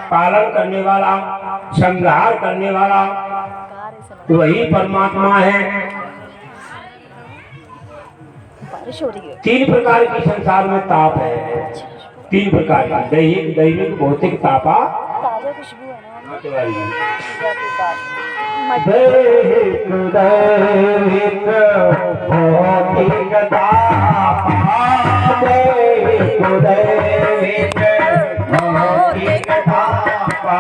पालन करने वाला, संहार करने वाला वही परमात्मा है। 3 प्रकार की संसार में ताप है, 3 प्रकार का, दैहिक, दैविक, भौतिक तापा। ताजा खुशबू है ना, दैहिक दैहिक भौतिक तापा, दैहिक दैहिक भौतिक तापा,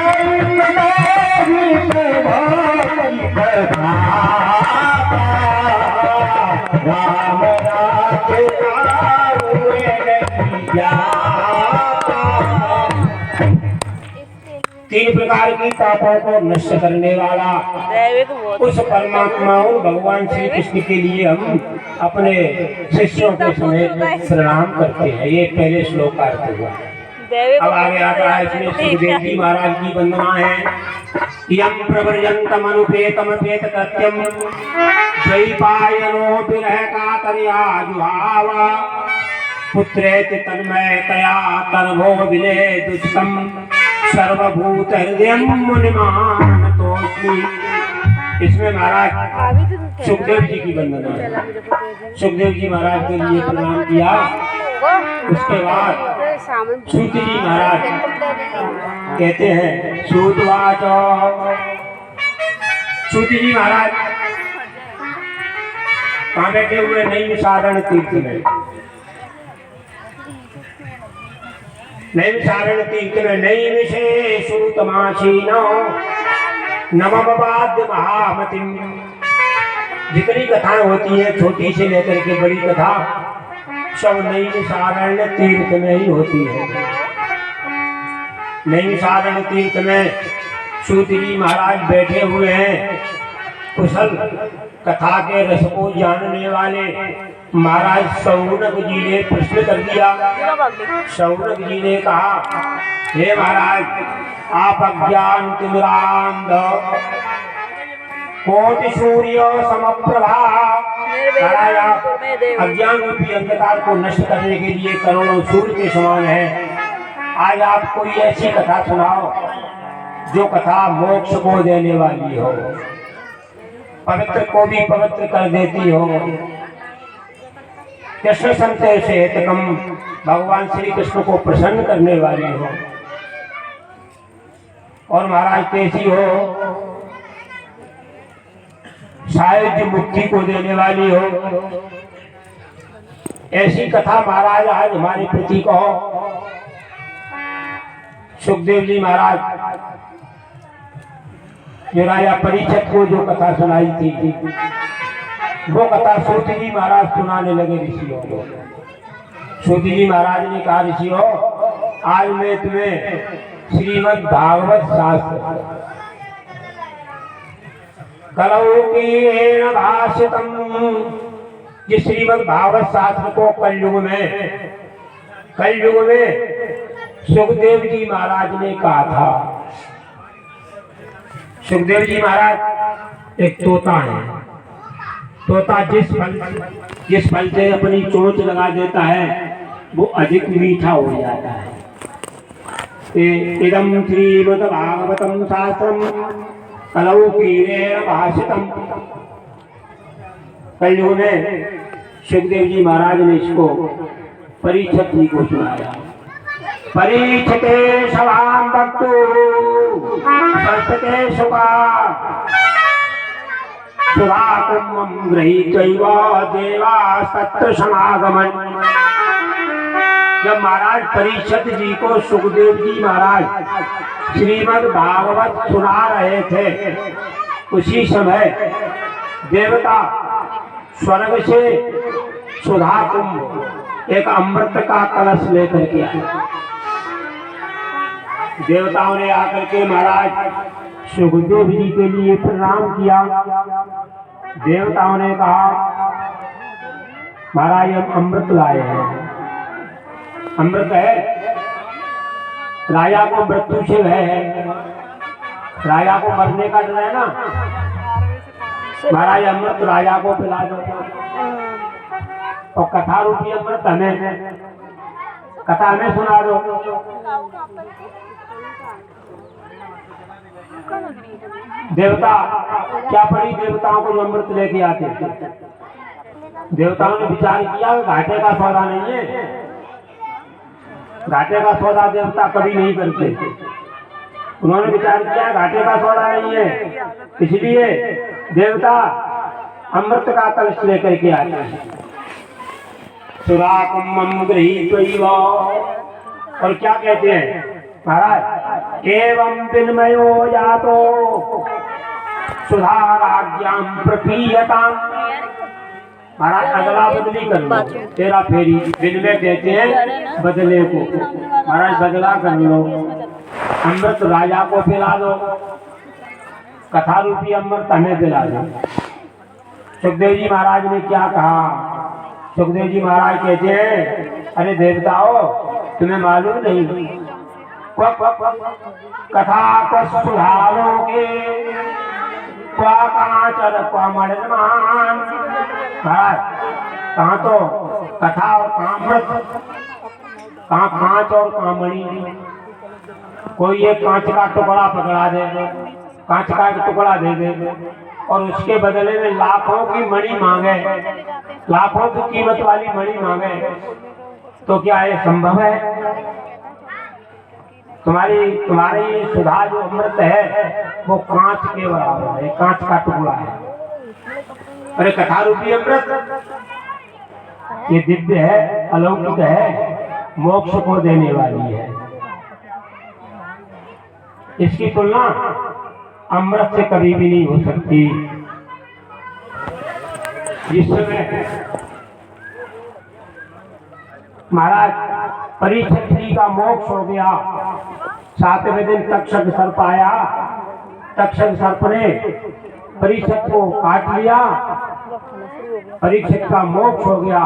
दैहिक दैहिक भौतिक तापा, राम राज्य का हुए नहीं जाता। 3 प्रकार की पापों को नष्ट करने वाला दैविक बहुत उस परमात्मा और भगवान श्री कृष्ण के लिए हम अपने शिष्यों के समेत प्रणाम करते हैं। ये पहले श्लोक का अर्थ हुआ। दैविक अब आगे आता है इसमें सुखदेव जी महाराज की वंदना है। यम प्रव्रजंतम अनुपेतम पेत कृत्यम द्वैपायनो विरह कातर्या जुहावा पुत्रेति तन्मयतया तर्भो विनय दुष्टम सर्वभूत हृदयम मुनिमान तोस्मि। इसमें महाराज सुखदेव जी की वंदना है। सुखदेव जी महाराज के लिए प्रणाम किया। उसके बाद सूत जी महाराज कहते हैं सूतवाचो। सूत जी महाराज कहाँ बैठे हुए? नैमिषारण्य तीर्थ में। नैमिषारण्य तीर्थ में नैमिषे सूतमासीनो नमवाद्य महामतिम। जितनी कथाएं होती है छोटी से लेकर के बड़ी कथा सब नैमिषारण्य तीर्थ में ही होती है। नैमिषारण्य तीर्थ में सूत जी महाराज बैठे हुए हैं। कुशल कथा के रस को जानने वाले महाराज शौनक जी ने प्रश्न कर दिया। शौनक जी ने कहा, हे महाराज आप अज्ञान तिमिरांध कोटि सूर्य समप्रभा। अज्ञान रूपी अंधकार को नष्ट करने के लिए करोड़ों सूर्य के समान है। आज आप कोई ऐसी कथा सुनाओ जो कथा मोक्ष को देने वाली हो, पवित्र को भी पवित्र कर देती हो। कृष्ण संते से हेतकम भगवान श्री कृष्ण को प्रसन्न करने वाली हो और महाराज कैसी हो, शायद मुक्ति को देने वाली हो। ऐसी कथा महाराज आज हमारे प्रति कहो। सुखदेव जी महाराज जो राजा परीक्षित को जो कथा सुनाई थी वो कथा सूत जी महाराज सुनाने लगे ऋषियों को। सूत जी महाराज ने कहा, ऋषियों आज मैं तुम्हें श्रीमद् भागवत शास्त्र कलौकीन भाषितम, जिस श्रीमद् भागवत शास्त्र को कलयुग में सुखदेव जी महाराज ने कहा था। सुखदेव जी महाराज एक तोता है। तोता जिस फल से अपनी चोंच लगा देता है वो अधिक मीठा हो जाता है। इदम श्रीमद् भागवतम शास्त्रम कलौकीन भाषितम। कलयुग में सुखदेव जी महाराज ने इसको परीक्षित जी को सुनाया। परीक्षिते सवाम भक्तु संस्कृते सुखा सुधाकुम्भं गृहीत्वैव देवास्तत्र समागमन। जब महाराज परीक्षित जी को सुखदेव जी महाराज श्रीमद् भागवत सुना रहे थे, उसी समय देवता स्वर्ग से सुधा कुंभ एक अमृत का कलश लेकर के आए। देवताओं ने आकर के महाराज सुखदेव जी के लिए प्रणाम किया। देवताओं ने कहा, महाराज हम अमृत लाए हैं। अमृत है, राजा को मृत्यु से भय है, राजा को मरने का डर है ना। महाराज अमृत राजा को पिला दो और कथा रूपी अमृत हमें, कथा हमें सुना दो। देवता क्या पड़ी देवताओं को जो अमृत लेके आते थे। देवताओं ने विचार किया घाटे का सौदा नहीं है, घाटे का सौदा देवता कभी नहीं करते। उन्होंने विचार किया घाटे का सौदा नहीं है, इसलिए देवता अमृत का कलश लेकर के आते हैं। सुराकुम्भं गृहीत्वैव, और क्या कहते हैं महाराज, एवं विन्मयो जातो सुधाराज्ञां प्रपीयतां। महाराज अदला बदली कर लो, तेरा फेरी। विन्मय कहते हैं बदले को। महाराज बदला कर लो। अमृत राजा को पिला दो, कथा रूपी अमृत हमें पिला दो। सुखदेव जी महाराज ने क्या कहा? सुखदेव जी महाराज कहते हैं, अरे देवताओं, तुम्हें मालूम नहीं, कथा को सुधारोगे, कांचन कमलमान। महाराज, कहाँ तो कथा और कामृत, कहाँ कांच और कामणी। कोई एक कांच का टुकड़ा पकड़ा दे, कांच का एक टुकड़ा दे दे और उसके बदले में लाखों की मणि मांगे, लाखों की कीमत वाली मणि मांगे, तो क्या ये संभव है? तुम्हारी सुधा जो अमृत है वो कांच के बराबर है, कांच का टुकड़ा है। अरे कथा रूपी अमृत ये दिव्य है, अलौकिक है, मोक्ष को देने वाली है। इसकी तुलना अमृत से कभी भी नहीं हो सकती। जिस समय महाराज परीक्षित जी का मोक्ष हो गया, 7वें दिन तक्षक सर्प आया, तक्षक सर्प ने परीक्षित को काट लिया, परीक्षित का मोक्ष हो गया।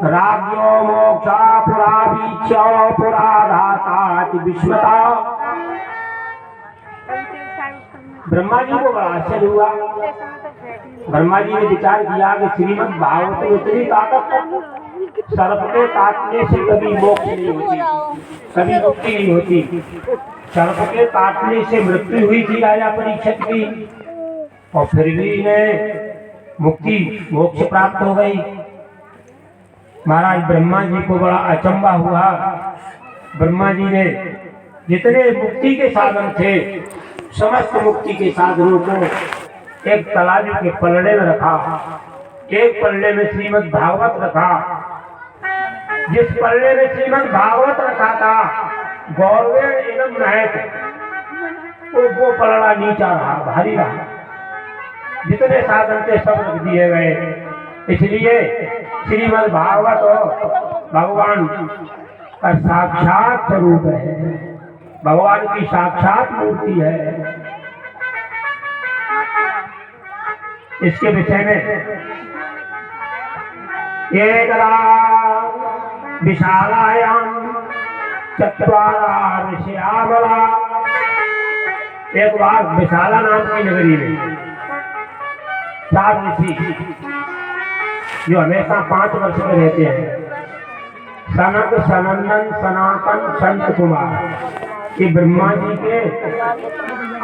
राज्यो मोक्षा पुरा वीक्ष्य पुरा धाता विस्मता। ब्रह्मा जी को बड़ा आश्चर्य हुआ। ब्रह्मा जी ने विचार किया कि श्रीमद् भागवत में इतनी ताकत, सर्प के काटने से कभी मोक्ष नहीं होती, कभी मुक्ति नहीं होती। सर्प के काटने से मृत्यु हुई थी राजा परीक्षित की, और फिर भी इन्हें मुक्ति मोक्ष प्राप्त हो गई। महाराज ब्रह्मा जी को बड़ा अचंभा हुआ। ब्रह्मा जी ने जितने मुक्ति के साधन थे, समस्त मुक्ति के साधनों को एक तराजू के पलड़े में रखा, एक पलड़े में श्रीमद् भागवत रखा। जिस पलड़े में श्रीमद् भागवत रखा था, गौरवे इदम नहत, वो पलड़ा नीचा रहा, भारी रहा। जितने साधन थे सब रख दिए गए। इसलिए श्रीमद् भागवत भगवान का साक्षात स्वरूप है, भगवान की साक्षात मूर्ति है। इसके विषय में एकदा विशालायाम चत्वारा ऋषियावला। एक बार विशाला नाम की नगरी में 4 ऋषि जो हमेशा 5 वर्ष में रहते हैं, सनक सनंदन सनातन संत कुमार, ये ब्रह्मा जी के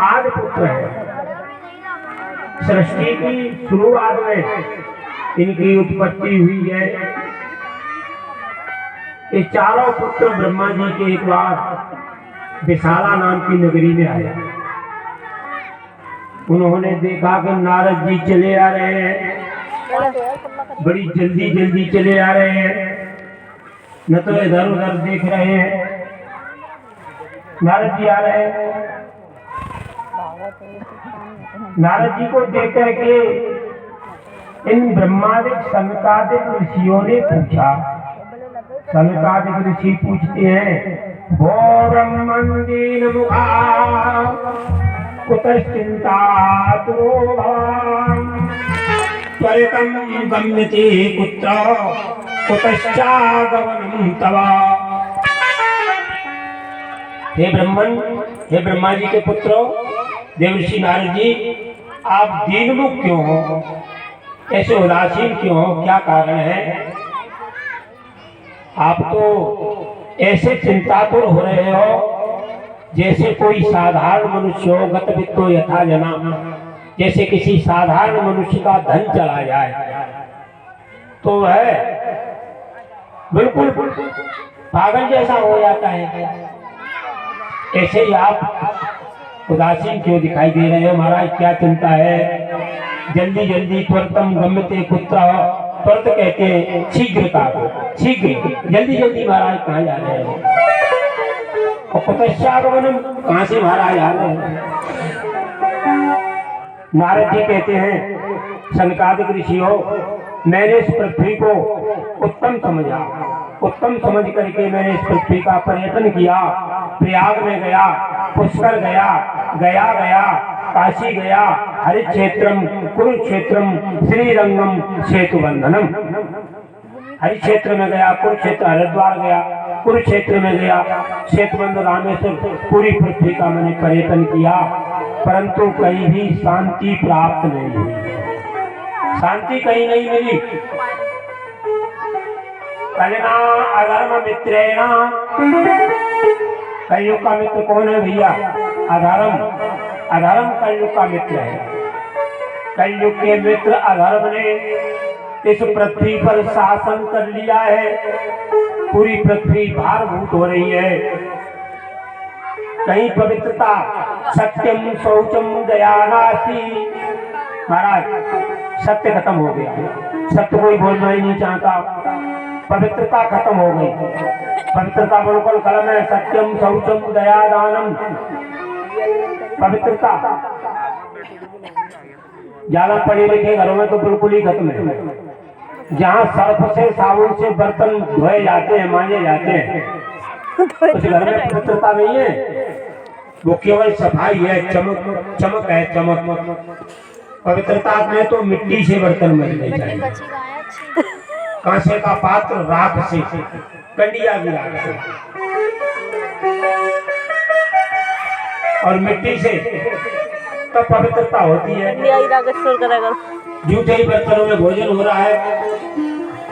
आदि पुत्र हैं। सृष्टि की शुरुआत में इनकी उत्पत्ति हुई है। ये चारों पुत्र ब्रह्मा जी के एक बार विशाला नाम की नगरी में आया। उन्होंने देखा कि नारद जी चले आ रहे हैं, बड़ी जल्दी जल्दी चले आ रहे हैं, न तो इधर उधर देख रहे हैं। नारद जी आ रहे हैं। नारद जी को देख करके इन ब्रह्मादिक सनकादिक ऋषियों ने पूछा। सनकादिक ऋषि पूछते हैं, भो ब्रह्मंदीन मुखा कुतश्चिंता त्वरितं गम्यते कुत्र कुतश्चागमनं तव। हे ब्रह्मन, हे ब्रह्मा जी के पुत्रों, देवर्षि नारद जी, आप दीनमुख क्यों हो, ऐसे उदासीन क्यों हो, क्या कारण है? आप तो ऐसे चिंतातुर हो रहे हो जैसे कोई साधारण मनुष्य हो, गतवित्तो यथा जना, जैसे किसी साधारण मनुष्य का धन चला जाए तो वह बिल्कुल पागल जैसा हो जाता है। ऐसे ही आप उदासीन क्यों दिखाई दे रहे हो? महाराज क्या चिंता है? जल्दी जल्दी त्वरितम गम्यते कुत्र, त्वरित कहते हैं शीघ्रता को, शीघ्र जल्दी जल्दी। महाराज कहाँ जा रहे हैं? और कुतश्चागमनम, कहाँ से महाराज आ रहे हैं? नारद जी कहते हैं, सनकादिक ऋषियों, मैंने इस पृथ्वी को उत्तम समझा उत्तम समझ करके मैंने इस पृथ्वी का पर्यटन किया। प्रयाग में गया, पुष्कर गया, गया काशी गया, हरिक्षेत्रम कुरुक्षेत्रम श्रीरंगम सेतुबंधनम। हरिक्षेत्र में गया, कुरुक्षेत्र हरिद्वार गया, कुरुक्षेत्र में गया, सेतुबंध रामेश्वर, पूरी पृथ्वी का मैंने पर्यटन किया, परंतु कहीं भी शांति प्राप्त नहीं हुई, शांति कहीं नहीं मिली। कलना अधर्म मित्रेण, कलयुग का मित्र कौन है भैया? अधर्म कलयुग का मित्र है। कलयुग के मित्र अधर्म ने इस पृथ्वी पर शासन कर लिया है। पूरी पृथ्वी भारभूत हो रही है। कहीं पवित्रता, सत्यम शौचम दया नास्ति। महाराज सत्य खत्म हो गया, सत्य कोई बोलना ही नहीं चाहता, पवित्रता खत्म हो गई। पवित्रता बिल्कुल कलम है, सत्यम शौचम दया दानम, पवित्रता। ज्यादा पढ़े लिखे घरों में तो बिल्कुल ही खत्म है। जहाँ सर्फ से साबुन से बर्तन धोए जाते हैं, मांजे जाते हैं, उस घर में पवित्रता नहीं है, वो केवल सफाई है, चमक है, चमक। पवित्रता में तो मिट्टी से बर्तन मजने चाहिए, कांसे का पात्र राख से, कंडिया भी राख से और मिट्टी से, तब पवित्रता होती है। जूठे बर्तनों में भोजन हो रहा है,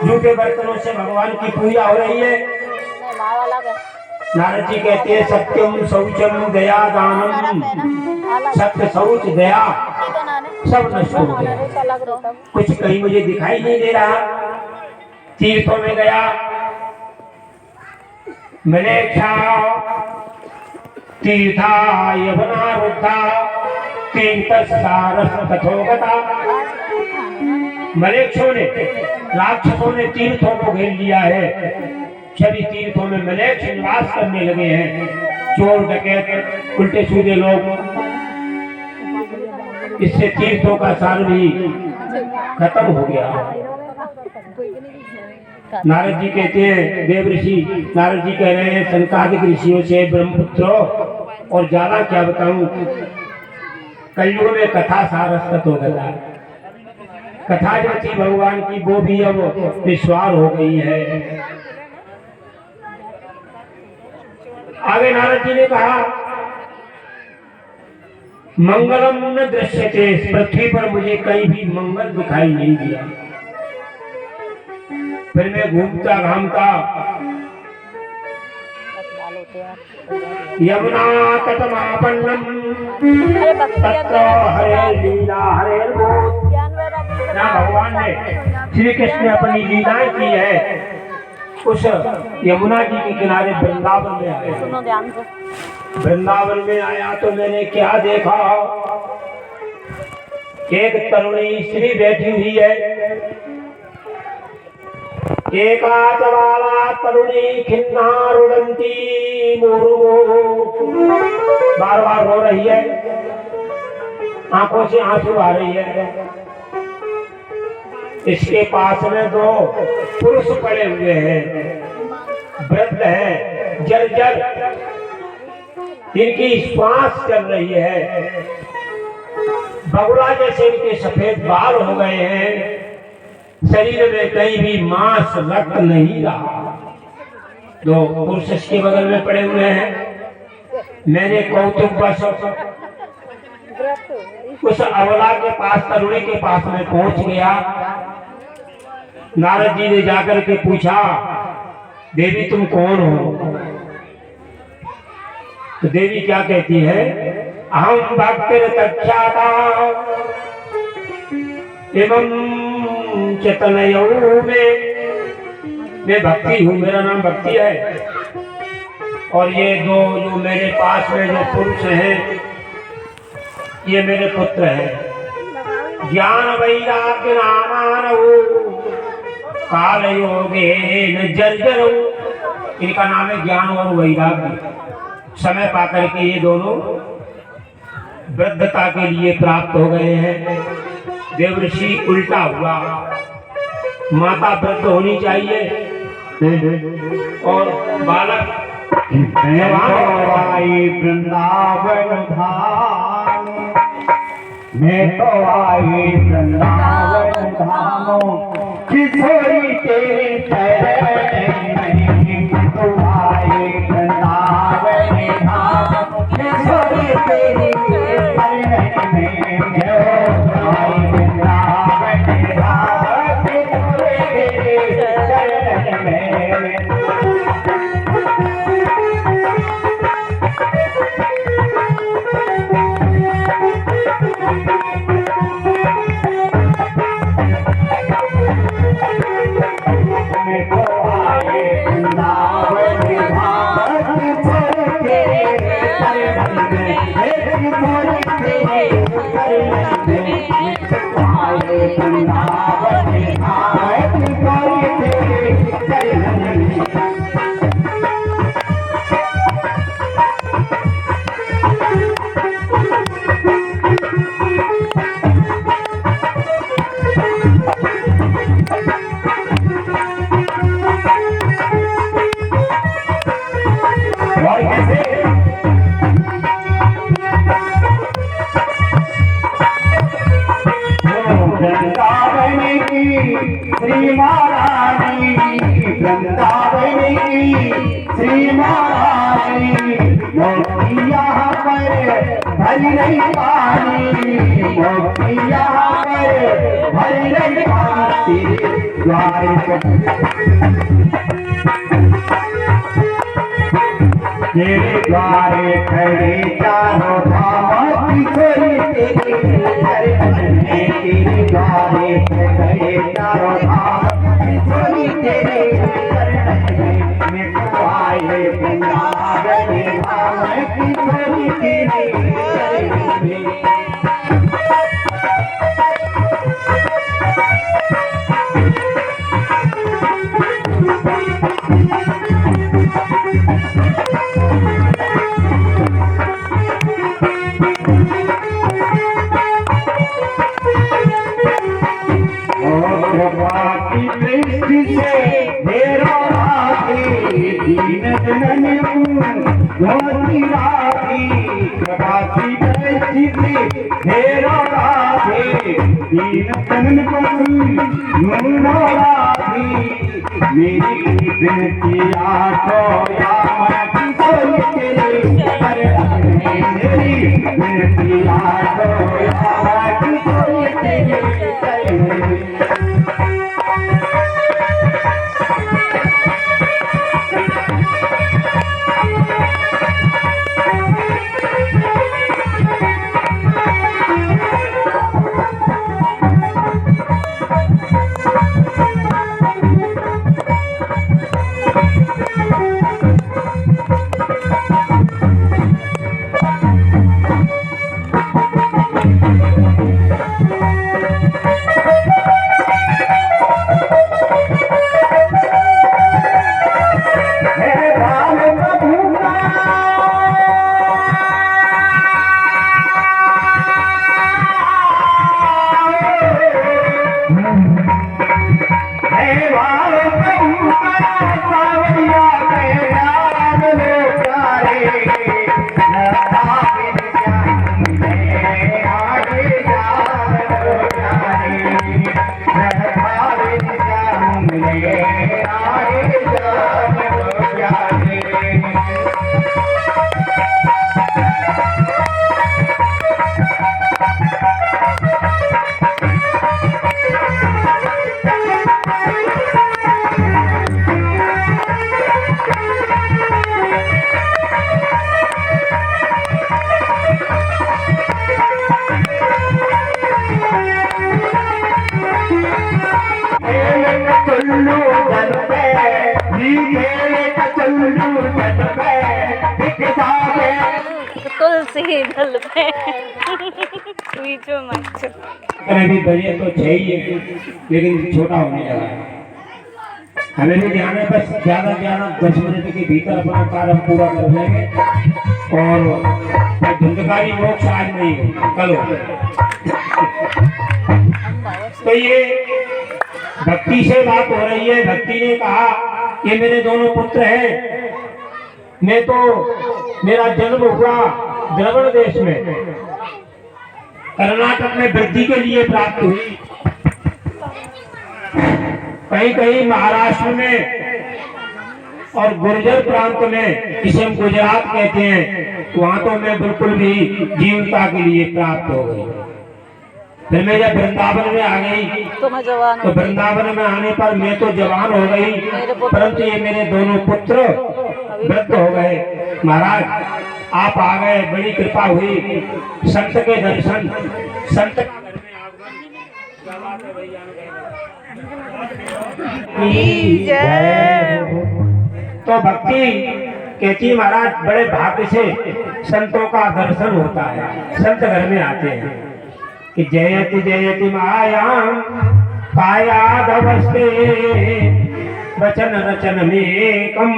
जूठे बर्तनों से भगवान की पूजा हो रही है। नारद जी कहते हैं सत्यम शौचम दया दानम, सत्य शौच दया सब नष्ट हो गया, कुछ कहीं मुझे दिखाई नहीं दे रहा। तीर्थों में गया, मलेच्छा तीर्था यमुना रुद्धा तीर्थसारस कथोगता। मलेच्छों ने, राक्षसों ने तीर्थों को घेर लिया है। सभी तीर्थों में मलेच्छ निवास करने लगे हैं, चोर डकैत उल्टे सीधे लोग। इससे तीर्थों का सार भी खत्म हो गया। नारद जी कहते हैं, देव ऋषि नारद जी कह रहे हैं सनकादिक ऋषियों से ब्रह्मपुत्रो, और ज्यादा क्या बताऊं, कलयुग में कथा सारस्वत हो गया। कथा जो थी भगवान की वो भी अब निस्वार हो गई है। आगे नारद जी ने कहा मंगलम न दृश्यते, इस पृथ्वी पर मुझे कहीं भी मंगल दिखाई नहीं दिया। फिर मैं घूमता घामता यमुना तटमापन्नम तत्र हरे लीला हरे बोध। यहाँ भगवान ने श्री कृष्ण ने अपनी लीलाएं की है। उस यमुना जी के किनारे वृंदावन में आया। सुनो ध्यान से। वृंदावन में आया तो मैंने क्या देखा, एक तरुणी स्त्री बैठी हुई है, एकाच वाला तरुणी खिन्ना रुदंती मुर्मु, बार बार रो रही है, आंखों से आंसू आ रही है। इसके पास में दो पुरुष पड़े हुए हैं, वृद्ध हैं, जर्जर, इनकी श्वास चल रही है, बगुला जैसे इनके सफेद बाल हो गए हैं, शरीर में कहीं भी मांस रक्त नहीं रहा। दो पुरुष इसके बगल में पड़े हुए हैं। मैंने कौतुक बस उस अबला के पास, तरुणी के पास में पहुंच गया। नारद जी ने जाकर के पूछा, देवी तुम कौन हो? तो देवी क्या कहती है, अहम भक्तिर तख्याता एवं चतनयो में, मैं भक्ति हूँ, मेरा नाम भक्ति है। और ये दो जो मेरे पास में जो पुरुष हैं, ये मेरे पुत्र हैं। ज्ञान वैराग्य नामान काल योगे जर्जर, इनका नाम है ज्ञान और वैराग्य। समय पाकर के ये दोनों वृद्धता के लिए प्राप्त हो गए हैं। देवऋषि उल्टा हुआ, माता वृद्ध होनी चाहिए, और बालक मैं तो आई वृंदावन धाम, मैं तो आई वृंदावन धाम, किशोरी तेरे चरण में, तो आई वृंदावन धाम, किशोरी तेरे चरण में, मैं आई वृंदावन धाम, किशोरी तेरे चरण में। श्री महारानी वृंदावन की श्री महारानी, मोती यहाँ पर भरी नहीं पानी, मोती यहाँ पर भरी नहीं पानी, द्वार तेरे द्वारे खड़े चारों धाम, किशोरी तेरे चरण में, तेरे द्वारे खड़े चारों धाम, किशोरी तेरे चरण में, मैं तो आए वृंदावन धाम, किशोरी तेरे चरण में। की दृष्टि से मेरा राधी दीन जननी मोती राधी, प्रभा की दृष्टि से मेरा राधी दीन जननी मोना राधी, मेरी विनती आठो या मैं किशोरी तेरे चरण में, मेरी विनती आठो या मैं किशोरी तेरे चरण में। तुलसी दल पे बीचो मत अभी दरिया तो चाहिए, लेकिन छोटा होने लगा है। हमें भी ध्यान है, बस ज्यादा 10 मिनट के भीतर अपना कार्य हम पूरा कर लेंगे, और धुंधकारी मोक्ष आज नहीं हो, कल हो। तो ये भक्ति से बात हो रही है। भक्ति ने कहा ये मेरे दोनों पुत्र हैं। मैं तो मेरा जन्म हुआ द्रविड़ देश में, कर्नाटक में वृद्धि के लिए प्राप्त हुई, कहीं कहीं महाराष्ट्र में और गुर्जर प्रांत में, इसे हम गुजरात कहते हैं, वहां तो मैं बिल्कुल भी जीवनता के लिए प्राप्त हो गई। फिर मैं जब वृंदावन में आ गई तो मैं जवान तो वृंदावन में आने पर मैं तो जवान हो गई, परंतु ये मेरे दोनों पुत्र वृद्ध हो गए। महाराज आप आ गए, बड़ी कृपा हुई, संत के दर्शन, संत का घर में आगमन। तो भक्ति कहती महाराज बड़े भाग्य से संतों का दर्शन होता है, संत घर में आते हैं कि जयति जयति मायां कायादवस्ते वचन रचन मेकम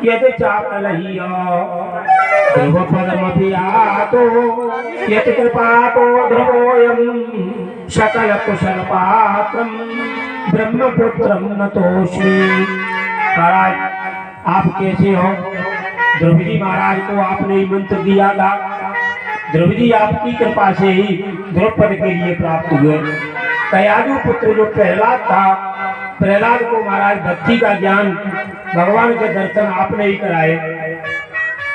यद चाकलह्य ध्रुवपदमभियातो यत् कृपातो ध्रुवोऽयं सकल कुशल पात्रम ब्रह्मपुत्रम नतोऽस्मि। महाराज आप कैसे हो? ध्रुव जी महाराज को आपने मंत्र दिया था, ध्रुव जी आपकी कृपा से ही द्रौपद के लिए प्राप्त हुए। कयादु पुत्र जो प्रहलाद था, प्रहलाद को महाराज भक्ति का ज्ञान, भगवान के दर्शन आपने ही कराए।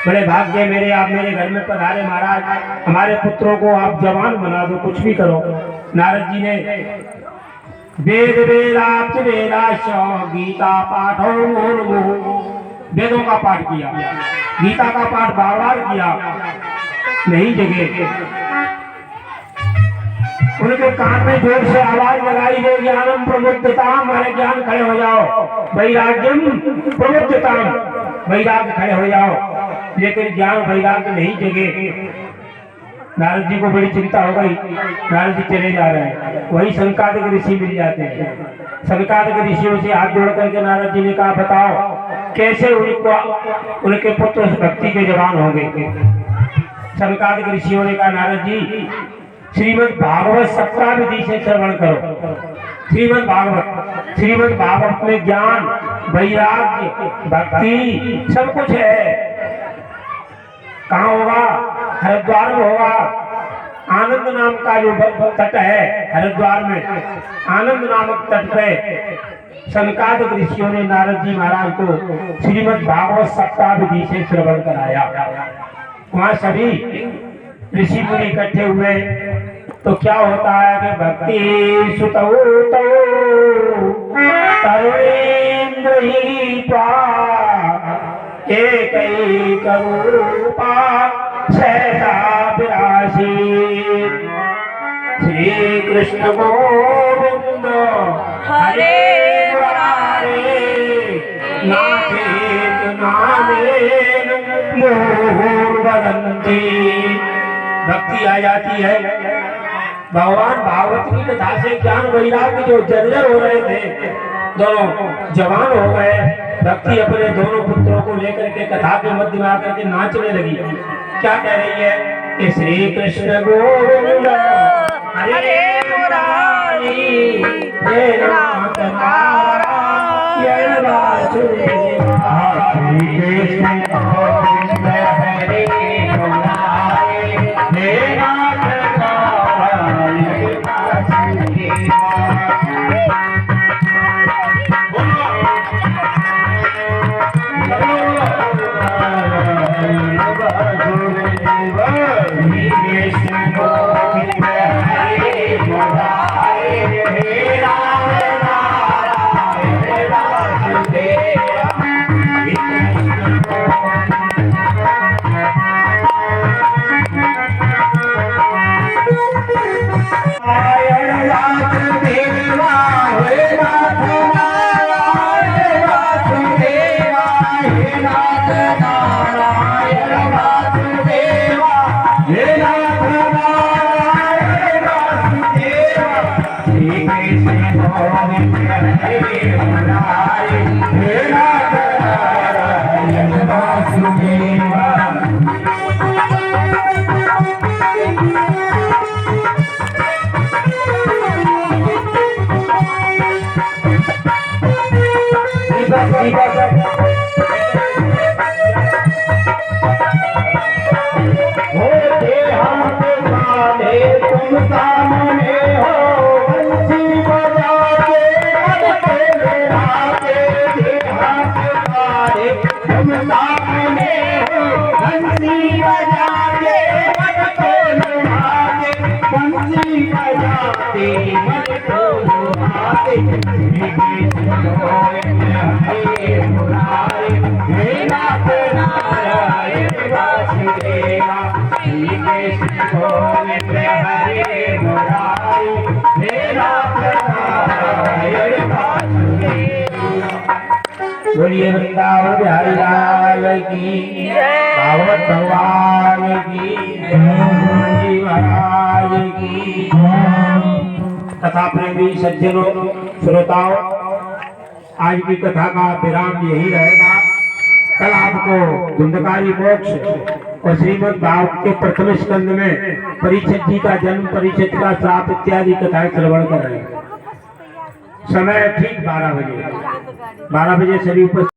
बड़े भाग्य मेरे, आप मेरे घर में पधारे महाराज, हमारे पुत्रों को आप जवान बना दो, कुछ भी करो। नारद जी ने वेद वेदाच वेदाश गीता पाठो वेदों का पाठ किया, गीता का पाठ बार बार किया, नहीं जगे। उनके कान में जोर से आवाज लगाई गई, ज्ञानम प्रमुद्धताम, हमारे ज्ञान खड़े हो जाओ, वैराग्यम प्रमुद्धताम, वैराग्य खड़े हो जाओ। लेकिन ज्ञान वैराग्य नहीं जगे। नारद जी को बड़ी चिंता हो गई, नारद जी चले जा रहे हैं, वही सनकादिक ऋषि मिल जाते हैं। सनकादिक ऋषियों से हाथ जोड़ करके नारद जी ने कहा बताओ कैसे उनके पुत्र भक्ति के जवान हो गए। सनकादिक ऋषियों ने कहा नारद जी श्रीमद् भागवत सप्ताह विधि से श्रवण करो। श्रीमद् भागवत में ज्ञान, वैराग्य, भक्ति सब कुछ है। कहाँ होगा? हरिद्वार में होगा। आनंद नाम का जो तट है हरिद्वार में, आनंद नामक तट पे सनकादिक ऋषियों ने नारद जी महाराज को श्रीमद् भागवत सप्ताह विधि से श्रवण कराया। वहाँ सभी ऋषि मुनि इकट्ठे हुए तो क्या होता है कि भक्ति सुतौ तरुणेन्द्र ही एक रूपा सहसा विरासी श्री कृष्ण गोविंद हरे मुरारे नाचेत नामेन मुहुर्वदन्ति। भक्ति आ जाती है। भगवान भागवत की कथा से ज्ञान वैराग्य जो जर्जर हो रहे थे दोनों जवान हो गए। भक्ति अपने दोनों पुत्रों को लेकर के कथा के मध्य में आकर के नाचने लगी। क्या कह रही है कि श्री कृष्ण गोविंद हरे मुरारी हे नाथ नारायण वासुदेव श्री कृष्ण गोविंद हरे मुरारी हे नाथ नारायण वासुदेव। देहात वाले तुम सामने हो बंसी बजा के मन को लुभाते देहात वाले तुम सामने हो बंसी बजा के मन को लुभाते बंसी बजाते मन को लुभाते हरे मुरारे मेरा नारायण वासुदेवा गोविंद हरे मुरारी मेरा नारायण वासुदेवा। बोलिए वृंदावन बिहारी लाल की भागवत भगवान की जी महाराज की। कथा प्रेमी सज्जनों श्रोताओं, आज की कथा का विराम यही रहेगा। कल आपको धुंधकारी मोक्ष और श्रीमद् भागवत के प्रथम स्कंद में परीक्षित जी का जन्म, परीक्षित का श्राप इत्यादि कथाएं श्रवण कर रहे हैं। समय ठीक 12 बजे सभी उपस्थित